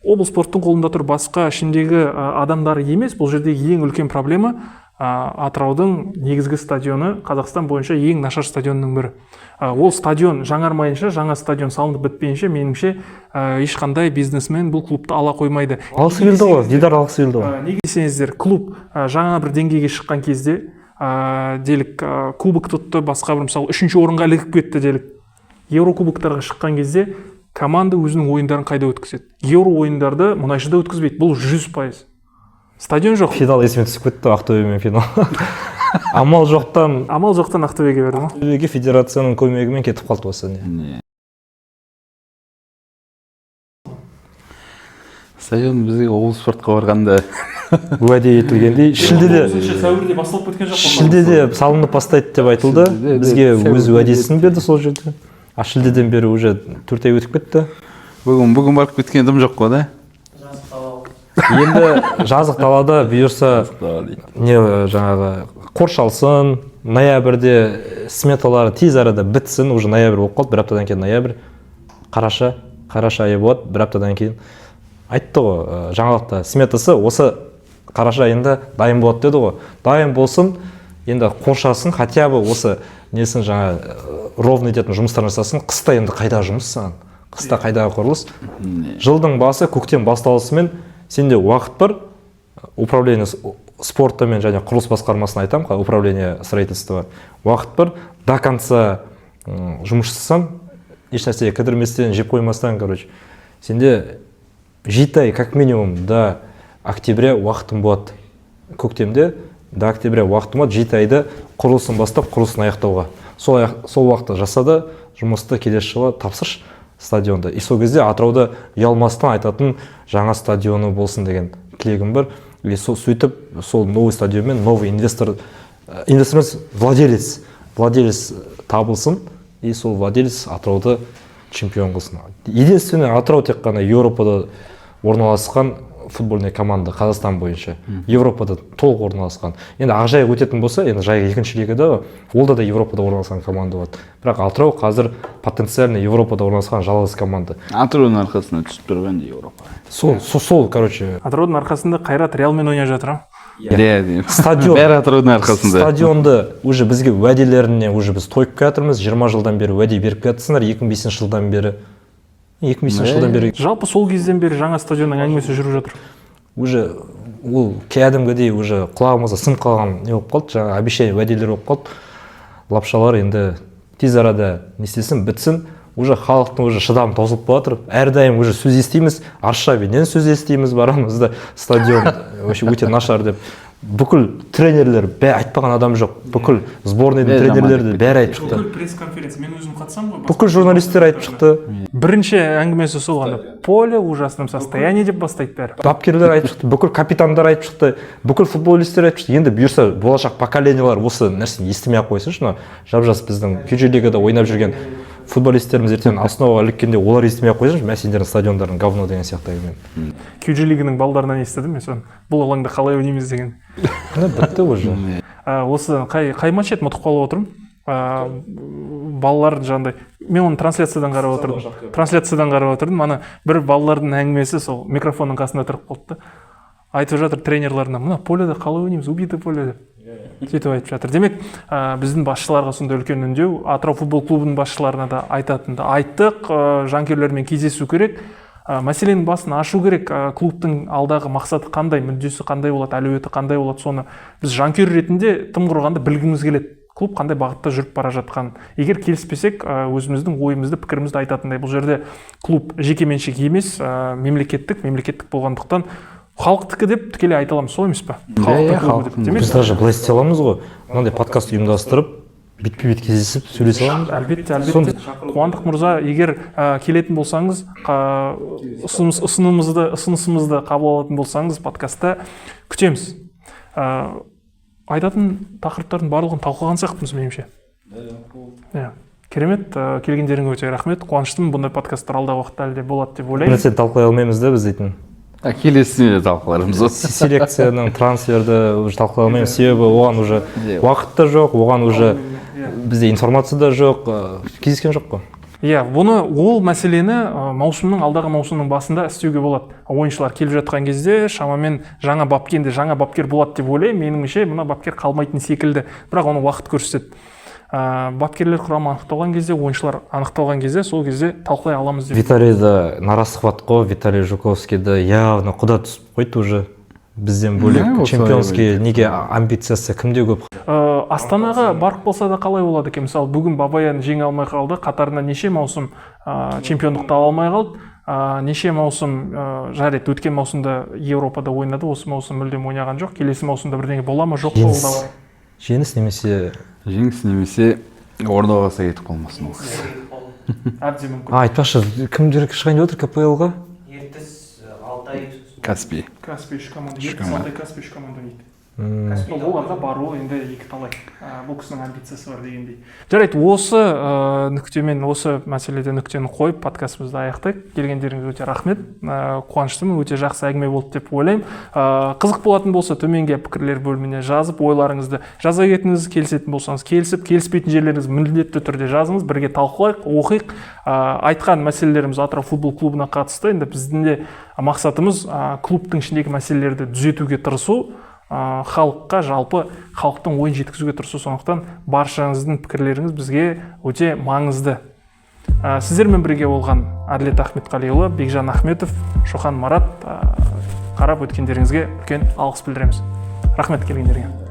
облыс спорттың қолында тұр, басқа ішіндегі адамдары емес, бұл жердегі ең үлкен проблема Атыраудың негізгі стадионы Қазақстан бойынша ең нашар стадионның бірі. Ол стадион жаңармайынша, жаңа стадион салынып бітпейінше, меніңше ешқандай бизнесмен бұл клубты ала қоймайды. Алғысы келді ғой, Дидар алғысы келді ғой. Неге десеңіздер, клуб жаңа бір деңгейге шыққан кезде, делік кубок тұтты, басқа бір мысалы 3-ші орынға ілігіп кетті делік. Еурокубоктарға шыққан кезде команда өзінің ойындарын қайда өткізеді? Еуро ойындарды мұнайшыда өткізбейді. Бұл 100%. Стадион жоқ. Финал есіме түсіп кетті, Ақтөбемен финал. Амал жоқтан Ақтөбеге берді ма? Ақтөбеге федерацияның көмегімен кетіп қалды осы. Стадион бізге облыс спортқа барғанда уәде етілгендей, сәуірде басталып кеткен жоқ. Шілдеде салынып бастайды деп айтылды. Бізге өз уәдесін берді сол жерде. Шілдеден бері уже 4 ай өтіп кетті. Бүгін барып кеткен дым жоқ қой, да? Енді жазық далада бұйырса жаңағы қоршалсын, ноябрьде сметалары тез арада бітсін, уже ноябрь болып қалды, бір аптадан кейін ноябрь, қараша айы болады, бір аптадан кейін. Айтты ғой, жаңалықта сметасы осы қараша айында дайын болады деді ғой. Дайын болсын, енді қоршасын, хотя бы осы несін жаңа ровно ететін жұмыстар жасасын, қыста енді қайда жұмыс саған? қыста қайдағы құрылыс. Жылдың басы көктем басталысымен сенде уақыт бар. Управление спортымен және құрылыс басқармасына айтам, управление строительства уақыт бар. До конца жұмыс жасасаң, ешнәрсеге кідірместен, жеп қоймастан, сенде 7 ай как минимум до октября уақытың болады. Көктемде до октября уақытың болады, 7 айды құрылысын бастап, құрылысын аяқтауға. Сол уақытта жасады, жұмысты келесі жылы тапсырш стадионда. И сол кезде Атырауда ұялмастан айтатын жаңа стадионы болсын деген тілегім бар. И сөйтіп, сол новый стадионмен новый инвестор емес, владелец табылсын, и сол владелец Атырауды чемпион қылсын. Единственное, Атырау тек қана Европада орналасқан футбольный команда Қазақстан бойынша. Европада толық орналасқан. Енді Ақжайық өтетін болса, енді Жайық екінші лигада, олда да Европада орналасқан команда болады. Бірақ Атырау қазір потенциально Европада орналасқан жалғыз команда. Атыраудың арқасында түсіп тұрған Европа. Сол, короче. Атыраудың арқасында Қайрат Реалмен ойнап жатыр. Стадион. Бәрі Атыраудың арқасында. Стадионды уже бізге уәделеріне уже біз тойып келатырмыз. 20 жылдан бері уәде беріп келатсыңдар, 2005 жылдан бері. 2005 жылдан бері. Жалпы сол кезден бері жаңа стадионның әңгімесі жүріп жатыр. Уже ол кәдімгідей уже құлағымызға сынып қалған не болып қалды, жаңа обещание уәделер болып қалды. Лапшалар енді тез арада не істесін, бітсін. Уже халықтың уже шыдамы таусылып жатыр. Әрдайым уже сөз естиміз, Аршавинен сөз естиміз, барамызда стадион өте нашар деп. Бүкіл тренерлер бәрі айтпаған адам жоқ. Бүкіл сборныйдың тренерлері бәрі айтып шықты. Бүкіл пресс-конференция, мен өзім қатысам ғой. Бүкіл журналистер айтып шықты. Бірінші әңгімесі сол ғана. Поле в ужасном состоянии деп бастайды бәрі. Бапкерлер айтып шықты, бүкіл капитандар айтып шықты, бүкіл футболисттер айтып шықты. Енді бұйырса болашақ поколениялар осы нәрсені естімей ақ қойсыншы, жап-жас біздің QG лигада ойнап жүрген футболисттеріміз ертең основаға іліккенде олар естімей ақ қойсыншы, мәселелердің стадиондардың говно деген сияқты мен. QG лигінің балдарынан естідім мен соны. Бұл алаңда қалай ойнаймыз деген. Бітті уже. Осы қай матч еді, ұмытып қалып отырмын. Балалар жаңағыдай, мен оны трансляциядан қарап отырдым. Ана бір балалардың әңгімесі сол микрофонның қасында тұрып қалды. Айтып жатыр тренерларына, мына поледе қалай ойнаймыз, убиты поле деп. Сөйтіп айтып жатыр. Демек, біздің басшыларға сонда үлкен үндеу, Атырау футбол клубының басшыларына да айтатынды айттық, жанкүйерлермен кездесу керек. Мәселенің басын ашу керек, клубтың алдағы мақсаты қандай, мүддесі қандай болады, әлеуеті қандай болады, соны біз жанкүйер ретінде тым құрғанда білгіміз келеді. Клуб қандай бағытта жүріп бара жатқан. Егер келіспесек, өзіміздің ойымызды, пікірімізді айтатындай. Бұл жерде клуб жекеменшік емес, мемлекеттік болғандықтан халықтікі деп тікелей айта аламыз, сол емес па? Біз даже былай істей аламыз ғой. Мынандай подкаст ұйымдастырып, бетпе-бет кездесіп сөйлесе аламыз. Әлбетте. Қуандық мырза, егер келетін болсаңыз, ұсынысымызды қабыл алатын болсаңыз, подкастта күтеміз. Айтатын тақырыптардың барлығын талқылаған сияқтымыз меніңше. Керемет, келгендеріңе өте рахмет. Қуаныштымын, бұндай подкасттар алдағы уақытта әлде болады деп ойлаймын. Нәрсе талқылай алмаймыз да біз дейтін. Келесіне талқыларымыз осы. Селекцияның трансферді уже талқылай алмаймыз, себебі оған уже уақыт та жоқ, оған уже бізде информация да жоқ, кездескен жоқ қой. Бұны ол мәселені алдағы маусымның басында істеуге болады. Ойыншылар келіп жатқан кезде шамамен жаңа бапкер болады деп ойлаймын. Меніңше мына бапкер қалмайтын секілді, бірақ оны уақыт көрсетеді. Бапкерлер құрамы анықталған кезде, ойыншылар анықталған кезде, сол кезде талқылай аламыз деп. Виталийді нарастық қой, Виталий Жуковскийді явно құда түсіп қойды уже. Бізден бөлек чемпионский неге амбициясы кімде көп? Астанаға барып болса да қалай болады екен? Мысалы, бүгін Бабаян жеңе алмай қалды, қатарына неше маусым чемпиондықты ала алмай қалды, неше маусым жарайды, өткен маусымда Европада ойнады, осы маусым мүлдем ойнаған жоқ, келесі маусымда бірдеңе бола ма, жоқ па? Жеңіс немесе орындауға кетіп қалмасын. Әбден мүмкін. Айтпақшы, кімдер шығайын деп отыр КПЛ-ға? Ертіс, Алтай. Каспий. Каспий үш команда. Алтай Каспий үш команда дейді. Оларға бару енді екі талай. Бұл кісінің амбициясы бар дегендей. Жарайды, осы нүктемен, осы мәселеде нүктені қойып, подкастымызды аяқтайық. Келгендеріңіз өте рахмет. Қуаныштымын, өте жақсы әңгіме болды деп ойлаймын. Қызық болатын болса, төменге пікірлер бөліміне жазып, ойларыңызды жаза кетіңіз, келісетін болсаңыз келісіп, келіспейтін жерлеріңіз міндетті түрде жазыңыз, бірге талқылайық, оқиық. Айтқан мәселелеріміз Атырау футбол клубына қатысты. Енді біздің де мақсатымыз клубтың ішіндегі мәселелерді түзетуге тырысу. Халыққа, жалпы халықтың ойын жеткізуге тырысу. Сондықтан баршаңыздың пікірлеріңіз бізге өте маңызды. Сіздермен бірге болған Әділет Ахметқалиұлы, Бекжан Ахметов, Шоқан Марат, қарап өткендеріңізге үлкен алғыс білдіреміз. Рахмет келгендеріңе.